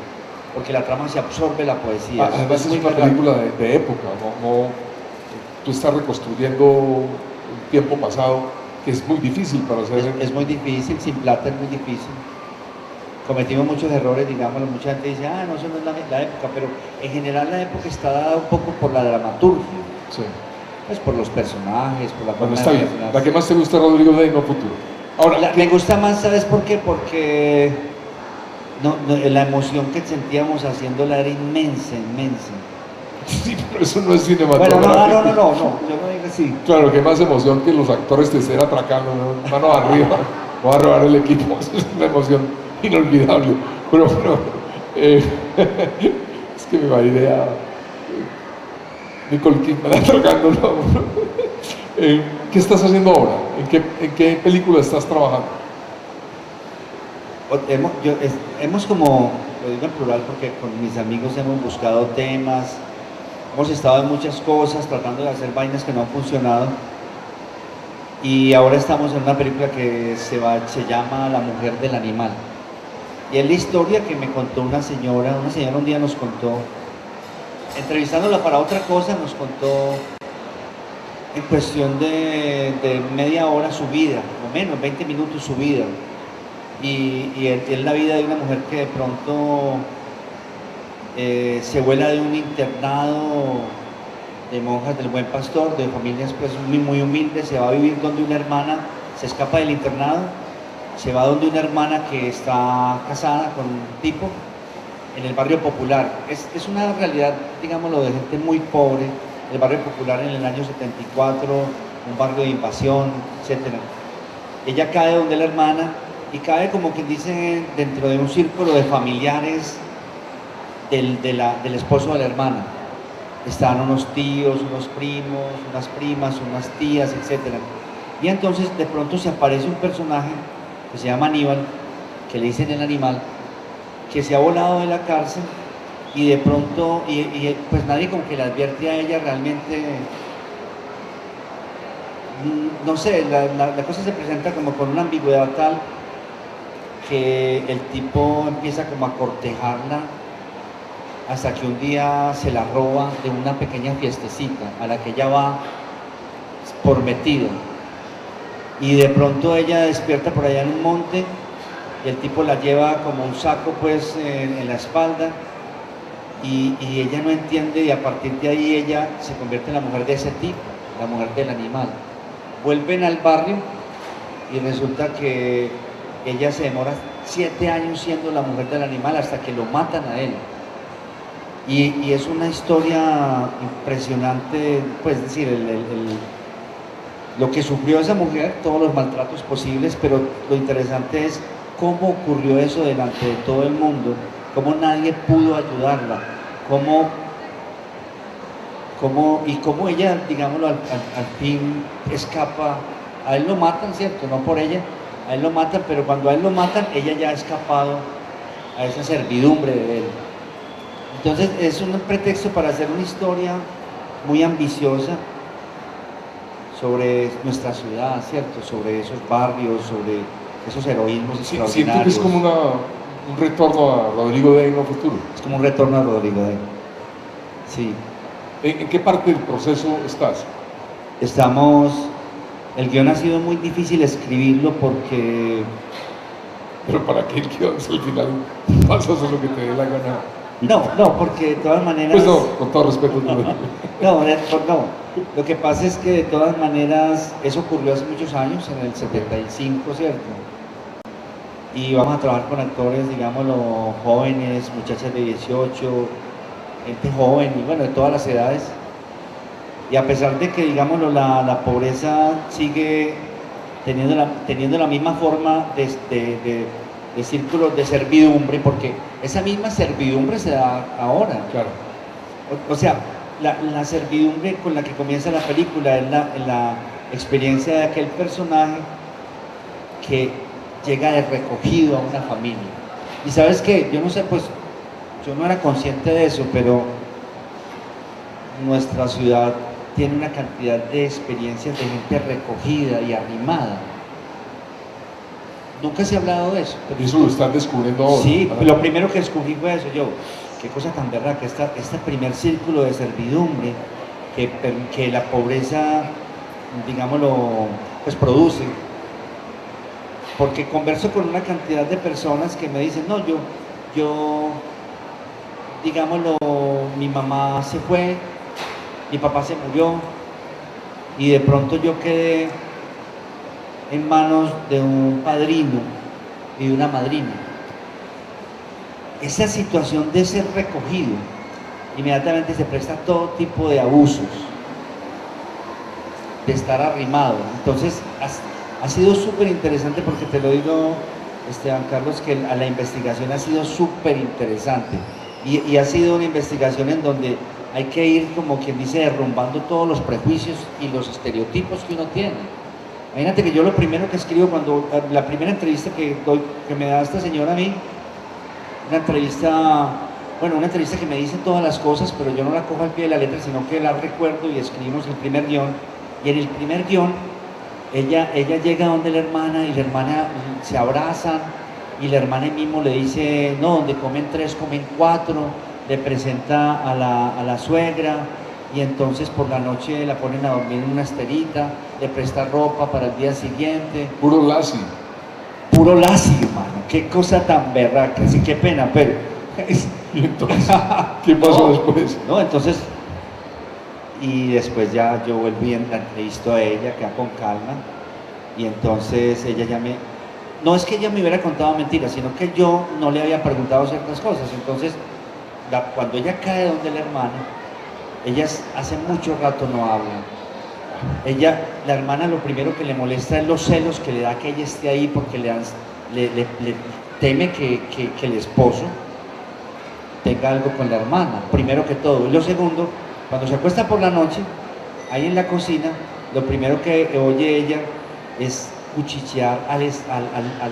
porque la trama se absorbe la poesía. Además es una película de época, tú estás reconstruyendo un tiempo pasado que es muy difícil para hacer. Es muy difícil, sin plata es muy difícil. Cometimos muchos errores, digámoslo, mucha gente dice, no, eso no es la época, pero en general la época está dada un poco por la dramaturgia. Sí. Pues por los personajes, por la forma está bien. La que más te gusta, Rodrigo D. No Futuro. Ahora, me gusta más, ¿sabes por qué? Porque la emoción que sentíamos haciéndola era inmensa. Sí, pero eso no es cinematográfico. Bueno, no, yo no digo así. Claro, que más emoción que los actores te estén atracando, mano arriba, voy a robar el equipo, eso es una emoción inolvidable. Pero es que me va a ir a Nicole Kidman atracando. ¿Qué estás haciendo ahora? ¿En qué película estás trabajando? Hemos como, lo digo en plural porque con mis amigos hemos buscado temas, hemos estado en muchas cosas tratando de hacer vainas que no han funcionado, y ahora estamos en una película que se llama La Mujer del Animal. Y es la historia que me contó una señora un día nos contó, entrevistándola para otra cosa, nos contó en cuestión de media hora su vida, o menos, 20 minutos su vida. Y es la vida de una mujer que de pronto se vuela de un internado de monjas del Buen Pastor, de familias pues muy, muy humildes, se va a vivir donde una hermana, se escapa del internado, se va donde una hermana que está casada con un tipo en el barrio popular. Es una realidad, digámoslo, de gente muy pobre, el barrio popular en el año 74, un barrio de invasión, etc. Ella cae donde la hermana y cae, como quien dice, dentro de un círculo de familiares del esposo de la hermana. Están unos tíos, unos primos, unas primas, unas tías, etc. Y entonces de pronto se aparece un personaje que se llama Aníbal, que le dicen el animal, que se ha volado de la cárcel y de pronto, pues nadie como que le advierte a ella realmente, no sé, la cosa se presenta como con una ambigüedad tal que el tipo empieza como a cortejarla hasta que un día se la roba de una pequeña fiestecita a la que ella va por metido. Y de pronto ella despierta por allá en un monte y el tipo la lleva como un saco pues en la espalda y ella no entiende, y a partir de ahí ella se convierte en la mujer de ese tipo, la mujer del animal. Vuelven al barrio y resulta que ella se demora 7 años siendo la mujer del animal hasta que lo matan a él. Y es una historia impresionante, pues es decir, lo que sufrió esa mujer, todos los maltratos posibles, pero lo interesante es cómo ocurrió eso delante de todo el mundo, cómo nadie pudo ayudarla, cómo ella, digámoslo, al fin escapa. A él lo matan, ¿cierto? No por ella, a él lo matan, pero cuando a él lo matan, ella ya ha escapado a esa servidumbre de él. Entonces es un pretexto para hacer una historia muy ambiciosa sobre nuestra ciudad, ¿cierto? Sobre esos barrios, sobre esos heroísmos extraordinarios. Siento que es como un retorno a Rodrigo Dey en un futuro. Es como un retorno a Rodrigo Dey. Sí. ¿En qué parte del proceso estás? El guión ha sido muy difícil escribirlo porque... Pero ¿para qué el guión? Al final vas a hacer lo que te dé la gana. No, porque de todas maneras... Pues no, con todo respeto. No. Lo que pasa es que de todas maneras, eso ocurrió hace muchos años, en el 75, ¿cierto? Y vamos a trabajar con actores, digámoslo, jóvenes, muchachas de 18, gente joven, y bueno, de todas las edades. Y a pesar de que, digámoslo, la pobreza sigue teniendo la misma forma de círculos de servidumbre, porque esa misma servidumbre se da ahora. Claro. O sea, la servidumbre con la que comienza la película es la experiencia de aquel personaje que llega de recogido a una familia. Y sabes qué, yo no sé, pues yo no era consciente de eso, pero nuestra ciudad tiene una cantidad de experiencias de gente recogida y arrimada. Nunca se ha hablado de eso. Y eso lo están descubriendo ahora. Sí, lo primero que descubrí fue eso. Qué cosa tan verdad, que este primer círculo de servidumbre que la pobreza, digámoslo, pues produce. Porque converso con una cantidad de personas que me dicen, no, yo digámoslo, mi mamá se fue, mi papá se murió y de pronto yo quedé en manos de un padrino y de una madrina. Esa situación de ser recogido inmediatamente se presta a todo tipo de abusos, de estar arrimado. Entonces ha sido súper interesante, porque te lo digo, Esteban Carlos, que la investigación ha sido súper interesante y ha sido una investigación en donde hay que ir, como quien dice, derrumbando todos los prejuicios y los estereotipos que uno tiene. Imagínate que yo lo primero que escribo, cuando la primera entrevista que me da esta señora a mí, una entrevista que me dice todas las cosas, pero yo no la cojo al pie de la letra, sino que la recuerdo y escribimos el primer guión. Y en el primer guión, ella llega donde la hermana y la hermana se abrazan y la hermana ahí mismo le dice, no, donde comen 3, comen 4, le presenta a la suegra, y entonces por la noche la ponen a dormir en una esterita, le presta ropa para el día siguiente. Puro Lassie. Puro Lassie, hermano, qué cosa tan berraca, sí, qué pena, pero... Y entonces, ¿qué pasó después? No, entonces, y después ya yo volví, la entrevisto a ella, queda con calma, y entonces ella ya me... No es que ella me hubiera contado mentiras, sino que yo no le había preguntado ciertas cosas, entonces, cuando ella cae donde la hermana, ellas hace mucho rato no hablan. La hermana lo primero que le molesta es los celos que le da que ella esté ahí porque le teme que el esposo tenga algo con la hermana, primero que todo. Y lo segundo, cuando se acuesta por la noche, ahí en la cocina, lo primero que oye ella es cuchichear al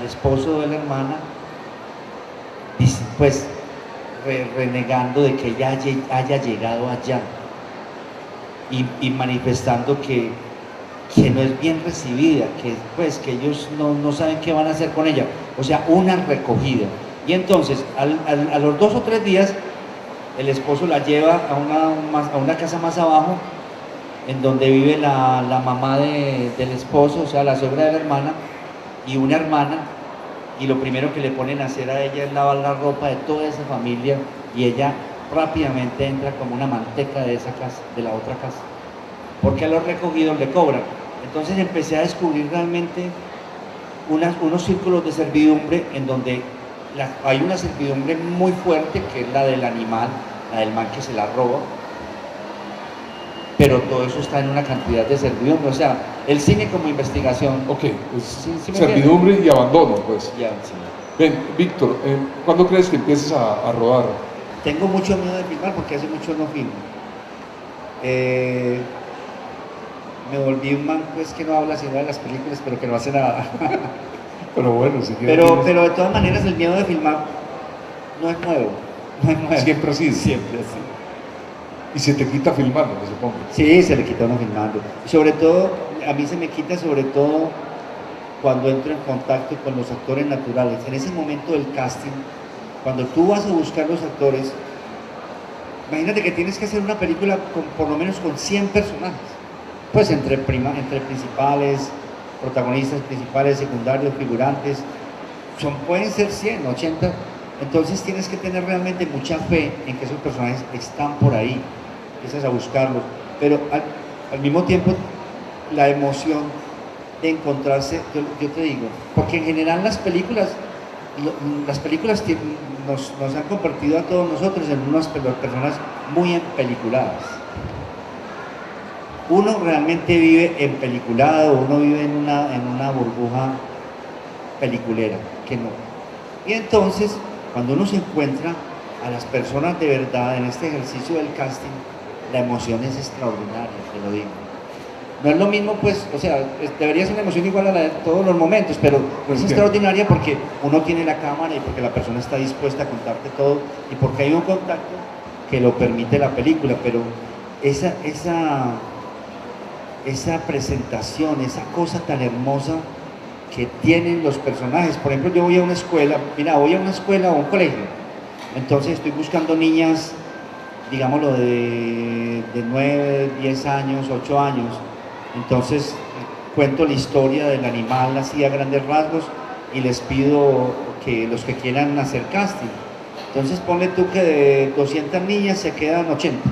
esposo de la hermana, pues renegando de que ella haya llegado allá y manifestando que no es bien recibida, que ellos no saben qué van a hacer con ella, o sea, una recogida. Y entonces, a los 2 o 3 días, el esposo la lleva a una casa más abajo, en donde vive la mamá del esposo, o sea, la suegra de la hermana, y una hermana, y lo primero que le ponen a hacer a ella es lavar la ropa de toda esa familia, y ella rápidamente entra como una manteca de esa casa, de la otra casa, porque a los recogidos le cobran. Entonces empecé a descubrir realmente unos círculos de servidumbre en donde hay una servidumbre muy fuerte, que es la del animal, la del man que se la roba, pero todo eso está en una cantidad de servidumbre, o sea, el cine como investigación. Ok, ¿Sí servidumbre y abandono, pues. Ya, sí. Ven, Víctor, ¿cuándo crees que empieces a rodar? Tengo mucho miedo de filmar porque hace mucho no filmo. Me volví un man pues que no habla sino de las películas, pero que no hace nada. Pero bueno, si pero de todas maneras el miedo de filmar no es nuevo. Siempre así. Siempre así. Y se te quita filmando, me supongo. Sí, se le quita uno filmando. Y sobre todo, a mí se me quita sobre todo cuando entro en contacto con los actores naturales. En ese momento del casting, cuando tú vas a buscar los actores, imagínate que tienes que hacer una película por lo menos con 100 personajes. Pues entre principales, protagonistas principales, secundarios, figurantes, pueden ser 100, 80. Entonces tienes que tener realmente mucha fe en que esos personajes están por ahí, empiezas a buscarlos, pero al mismo tiempo la emoción de encontrarse, yo te digo, porque en general las películas nos han convertido a todos nosotros en unas personas muy empeliculadas. Uno realmente vive empeliculado, uno vive en una burbuja peliculera, que no. Y entonces, cuando uno se encuentra a las personas de verdad en este ejercicio del casting, la emoción es extraordinaria, te lo digo. No es lo mismo, pues, o sea, debería ser una emoción igual a la de todos los momentos, pero es extraordinaria porque uno tiene la cámara y porque la persona está dispuesta a contarte todo y porque hay un contacto que lo permite la película, pero esa presentación, esa cosa tan hermosa que tienen los personajes. Por ejemplo, yo voy a una escuela o un colegio, entonces estoy buscando niñas, digámoslo, de 9, 10 años, 8 años, entonces cuento la historia del animal así a grandes rasgos y les pido que los que quieran hacer casting, entonces ponle tú que de 200 niñas se quedan 80.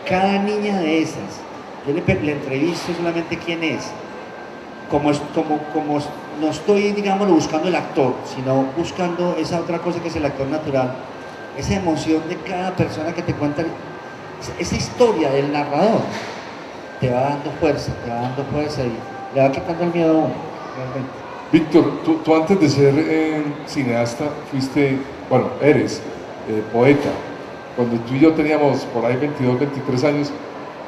Cada niña de esas, yo le entrevisto solamente quién es, como no estoy, digámoslo, buscando el actor, sino buscando esa otra cosa que es el actor natural, esa emoción de cada persona que te cuenta, esa historia del narrador, te va dando fuerza y le va quitando el miedo a uno, realmente. Víctor, tú antes de ser cineasta eres poeta. Cuando tú y yo teníamos por ahí 22, 23 años,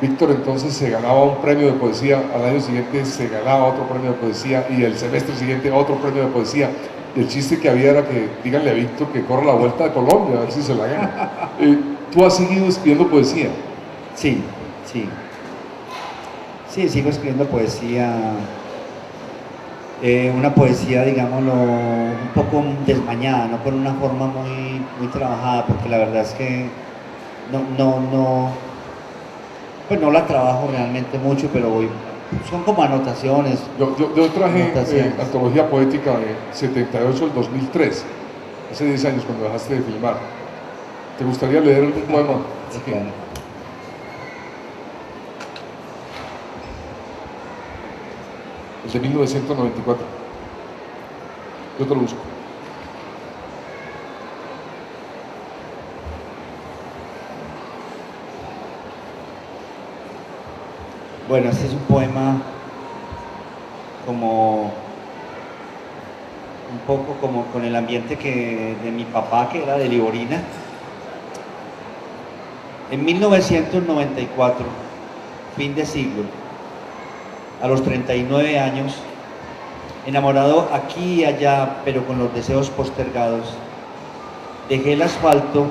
Víctor entonces se ganaba un premio de poesía, al año siguiente se ganaba otro premio de poesía y el semestre siguiente otro premio de poesía. Y el chiste que había era que díganle a Víctor que corra la vuelta de Colombia a ver si se la gana. ¿Tú has seguido escribiendo poesía? Sí, sigo escribiendo poesía. una poesía, digámoslo, un poco desmañada, no con una forma muy trabajada, porque la verdad es que pues no la trabajo realmente mucho, pero son como anotaciones. Yo traje antología poética de 78 al 2003, hace 10 años cuando dejaste de filmar. ¿Te gustaría leer algún poema? Sí, claro. El de 1994. Yo te lo busco. Bueno, este es un poema como un poco como con el ambiente de mi papá, que era de Liborina. En 1994, fin de siglo, a los 39 años, enamorado aquí y allá, pero con los deseos postergados, dejé el asfalto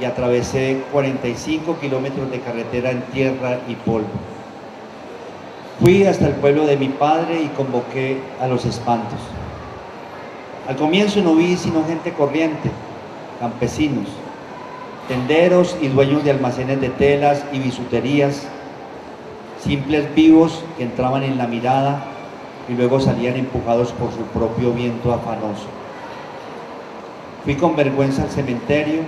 y atravesé 45 kilómetros de carretera en tierra y polvo. Fui hasta el pueblo de mi padre y convoqué a los espantos. Al comienzo no vi sino gente corriente, campesinos, tenderos y dueños de almacenes de telas y bisuterías, simples vivos que entraban en la mirada y luego salían empujados por su propio viento afanoso. Fui con vergüenza al cementerio,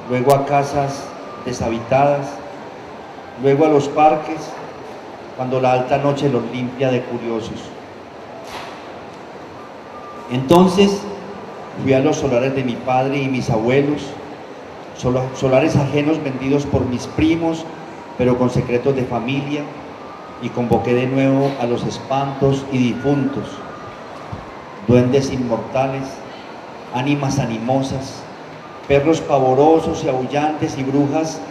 luego a casas deshabitadas, luego a los parques, cuando la alta noche los limpia de curiosos. Entonces fui a los solares de mi padre y mis abuelos, solares ajenos vendidos por mis primos, pero con secretos de familia, y convoqué de nuevo a los espantos y difuntos, duendes inmortales, ánimas animosas, perros pavorosos y aullantes y brujas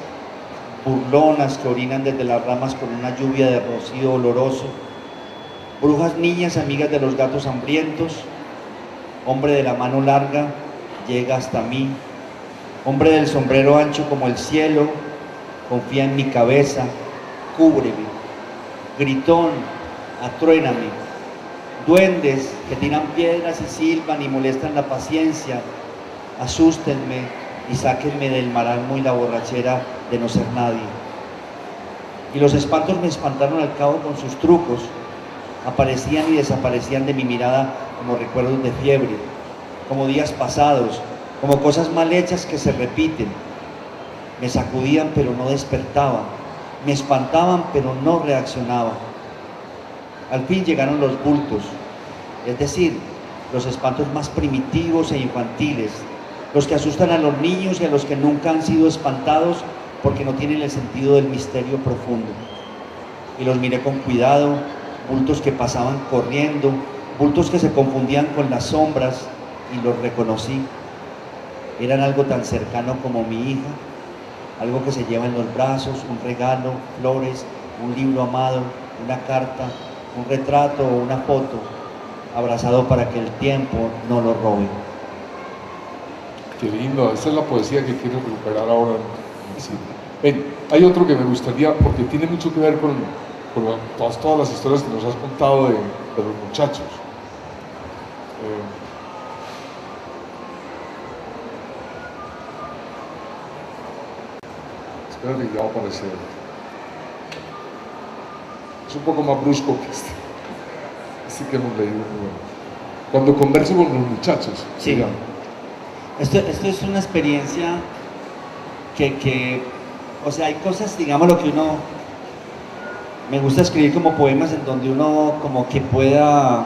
burlonas que orinan desde las ramas con una lluvia de rocío oloroso, brujas niñas amigas de los gatos hambrientos, hombre de la mano larga llega hasta mí, hombre del sombrero ancho como el cielo, confía en mi cabeza, cúbreme, gritón, atruéname, duendes que tiran piedras y silban y molestan la paciencia, asústenme y sáquenme del marasmo y la borrachera de no ser nadie. Y los espantos me espantaron al cabo con sus trucos, aparecían y desaparecían de mi mirada como recuerdos de fiebre, como días pasados, como cosas mal hechas que se repiten. Me sacudían pero no despertaban, me espantaban pero no reaccionaban. Al fin llegaron los bultos, es decir, los espantos más primitivos e infantiles, los que asustan a los niños y a los que nunca han sido espantados porque no tienen el sentido del misterio profundo. Y los miré con cuidado, bultos que pasaban corriendo, bultos que se confundían con las sombras, y los reconocí. Eran algo tan cercano como mi hija, algo que se lleva en los brazos, un regalo, flores, un libro amado, una carta, un retrato o una foto, abrazado para que el tiempo no lo robe. Qué lindo, esa es la poesía que quiero recuperar ahora en el cine. Ven, hay otro que me gustaría, porque tiene mucho que ver con todas las historias que nos has contado de los muchachos. Espérate que ya va a aparecer. Es un poco más brusco que este que hemos leído. Cuando converso con los muchachos. Sí. Esto es una experiencia o sea, hay cosas, digamos, lo que uno, me gusta escribir como poemas en donde uno como que pueda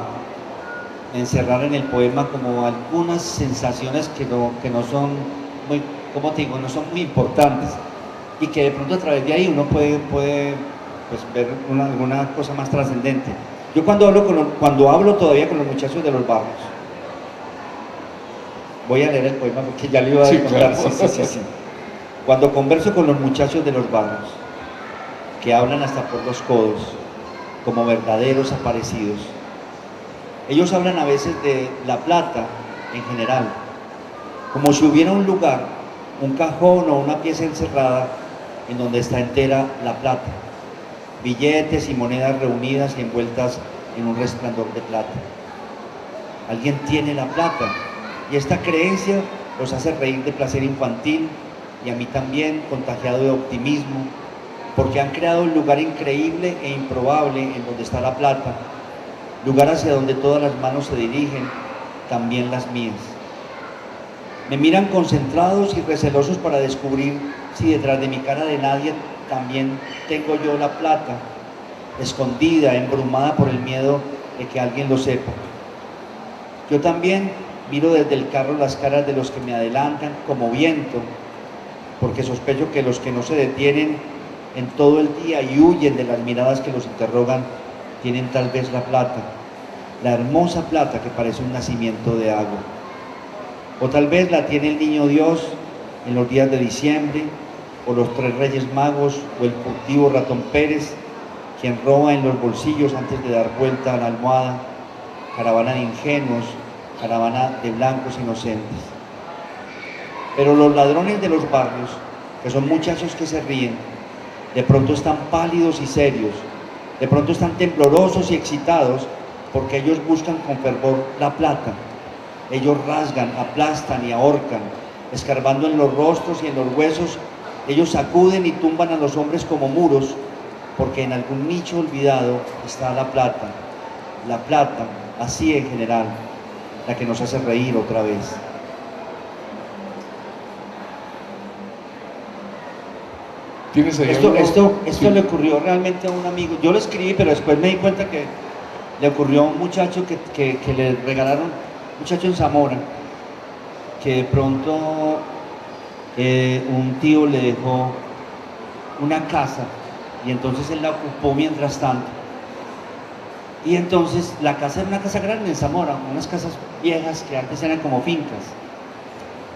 encerrar en el poema como algunas sensaciones que no son muy, como te digo, no son muy importantes, y que de pronto a través de ahí uno puede pues, ver alguna cosa más trascendente. Yo cuando hablo todavía con los muchachos de los barrios, voy a leer el poema porque ya lo iba a contar. Claro. Sí. Cuando converso con los muchachos de los barrios, que hablan hasta por los codos, como verdaderos aparecidos, ellos hablan a veces de La Plata en general, como si hubiera un lugar, un cajón o una pieza encerrada en donde está entera la plata, billetes y monedas reunidas y envueltas en un resplandor de plata. Alguien tiene la plata y esta creencia los hace reír de placer infantil y a mí también, contagiado de optimismo, porque han creado un lugar increíble e improbable en donde está la plata, lugar hacia donde todas las manos se dirigen, también las mías. Me miran concentrados y recelosos para descubrir si detrás de mi cara de nadie también tengo yo la plata, escondida, embrumada por el miedo de que alguien lo sepa. Yo también miro desde el carro las caras de los que me adelantan como viento, porque sospecho que los que no se detienen en todo el día y huyen de las miradas que los interrogan, tienen tal vez la plata, la hermosa plata que parece un nacimiento de agua. O tal vez la tiene el niño Dios en los días de diciembre, o los 3 Reyes Magos, o el furtivo ratón Pérez, quien roba en los bolsillos antes de dar vuelta a la almohada. Caravana de ingenuos, caravana de blancos inocentes. Pero los ladrones de los barrios, que son muchachos que se ríen, de pronto están pálidos y serios, de pronto están temblorosos y excitados, porque ellos buscan con fervor la plata. Ellos rasgan, aplastan y ahorcan, escarbando en los rostros y en los huesos. Ellos sacuden y tumban a los hombres como muros, porque en algún nicho olvidado está la plata, así en general, la que nos hace reír otra vez. Esto le ocurrió realmente a un amigo. Yo lo escribí, pero después me di cuenta que le ocurrió a un muchacho que le regalaron, un muchacho en Zamora, que de pronto un tío le dejó una casa y entonces él la ocupó mientras tanto. Y entonces la casa era una casa grande en Zamora, unas casas viejas que antes eran como fincas.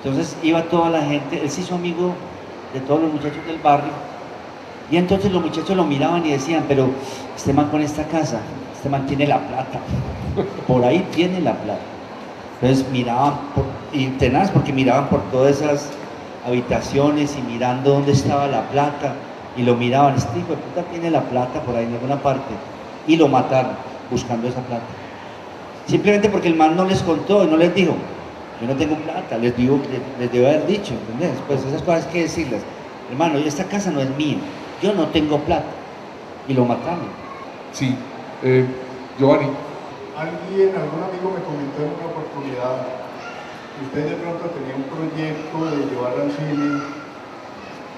Entonces iba toda la gente, él se hizo amigo de todos los muchachos del barrio, y entonces los muchachos lo miraban y decían, pero este man con esta casa, este man tiene la plata, por ahí tiene la plata. Entonces miraban, y tenaz, porque miraban por todas esas habitaciones y mirando dónde estaba la plata, y lo miraban, este hijo de puta tiene la plata por ahí en alguna parte, y lo mataron buscando esa plata. Simplemente porque el man no les contó y no les dijo, yo no tengo plata, les debo haber dicho, ¿entendés? Pues esas cosas hay que decirles, hermano, esta casa no es mía, yo no tengo plata, y lo mataron. Sí, Giovanni. Algún amigo me comentó en una oportunidad que usted de pronto tenía un proyecto de llevar al cine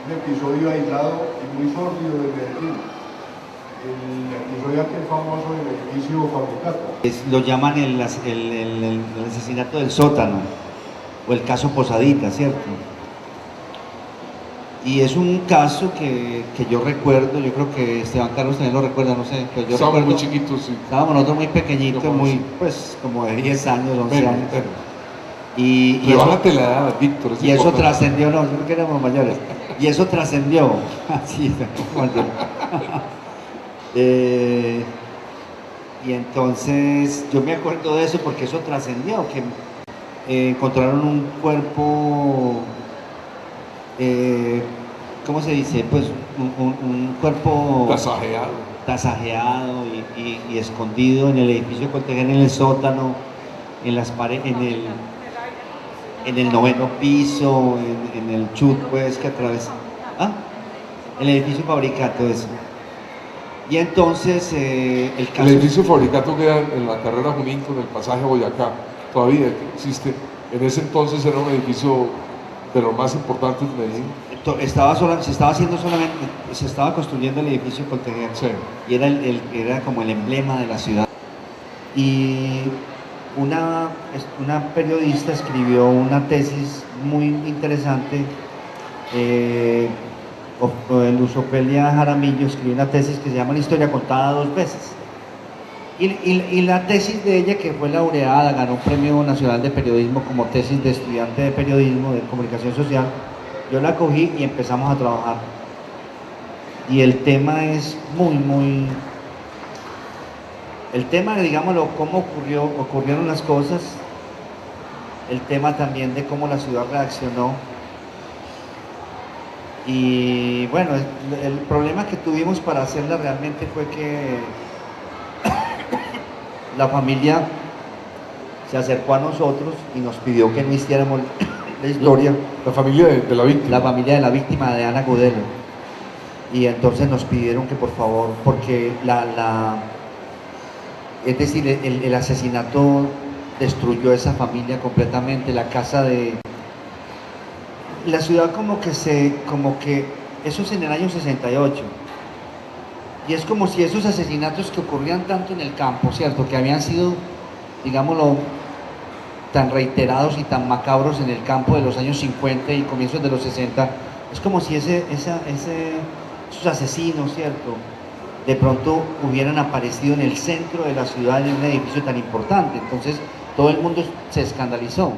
un episodio aislado y muy sórdido de Medellín. El episodio aquel famoso del edificio Fabricato. Lo llaman el asesinato del sótano, o el caso Posadita, ¿cierto? Y es un caso que yo recuerdo, yo creo que Esteban Carlos también lo recuerda, no sé. Pero yo estábamos recuerdo, muy chiquitos, sí. Estábamos nosotros muy pequeñitos, muy, pues, como de 10 años, 11 años. Y bájate la edad, Víctor. Y eso trascendió, no, yo creo que éramos mayores. Y eso trascendió. Así, y entonces yo me acuerdo de eso porque eso trascendió, que encontraron un cuerpo, ¿cómo se dice? Pues un cuerpo tasajeado y escondido en el edificio Coltejer, en el sótano, en las paredes, en el 9º piso, en el chut, pues, que atraviesa. El edificio Fabricato, eso. Y entonces el caso... El edificio Fabricato queda en la carrera Junín con el pasaje Boyacá, todavía existe. En ese entonces era un edificio de los más importantes de Medellín. Se estaba construyendo el edificio Coltejer, sí. Y era como el emblema de la ciudad. Y una periodista escribió una tesis muy interesante. Luzopelia Jaramillo escribió una tesis que se llama La historia contada 2 veces. Y la tesis de ella, que fue laureada, ganó un premio nacional de periodismo como tesis de estudiante de periodismo, de comunicación social, yo la cogí y empezamos a trabajar. Y el tema es el tema, digámoslo, cómo ocurrieron las cosas, el tema también de cómo la ciudad reaccionó. Y bueno, el problema que tuvimos para hacerla realmente fue que la familia se acercó a nosotros y nos pidió que no hiciéramos la historia. La familia de la víctima. La familia de la víctima de Ana Gudelo. Y entonces nos pidieron que por favor, porque es decir, el asesinato destruyó esa familia completamente, la casa de... La ciudad como que eso es en el año 68. Y es como si esos asesinatos que ocurrían tanto en el campo, ¿cierto? Que habían sido, digámoslo, tan reiterados y tan macabros en el campo de los años 50 y comienzos de los 60, es como si esos asesinos, ¿cierto?, de pronto hubieran aparecido en el centro de la ciudad en un edificio tan importante. Entonces todo el mundo se escandalizó.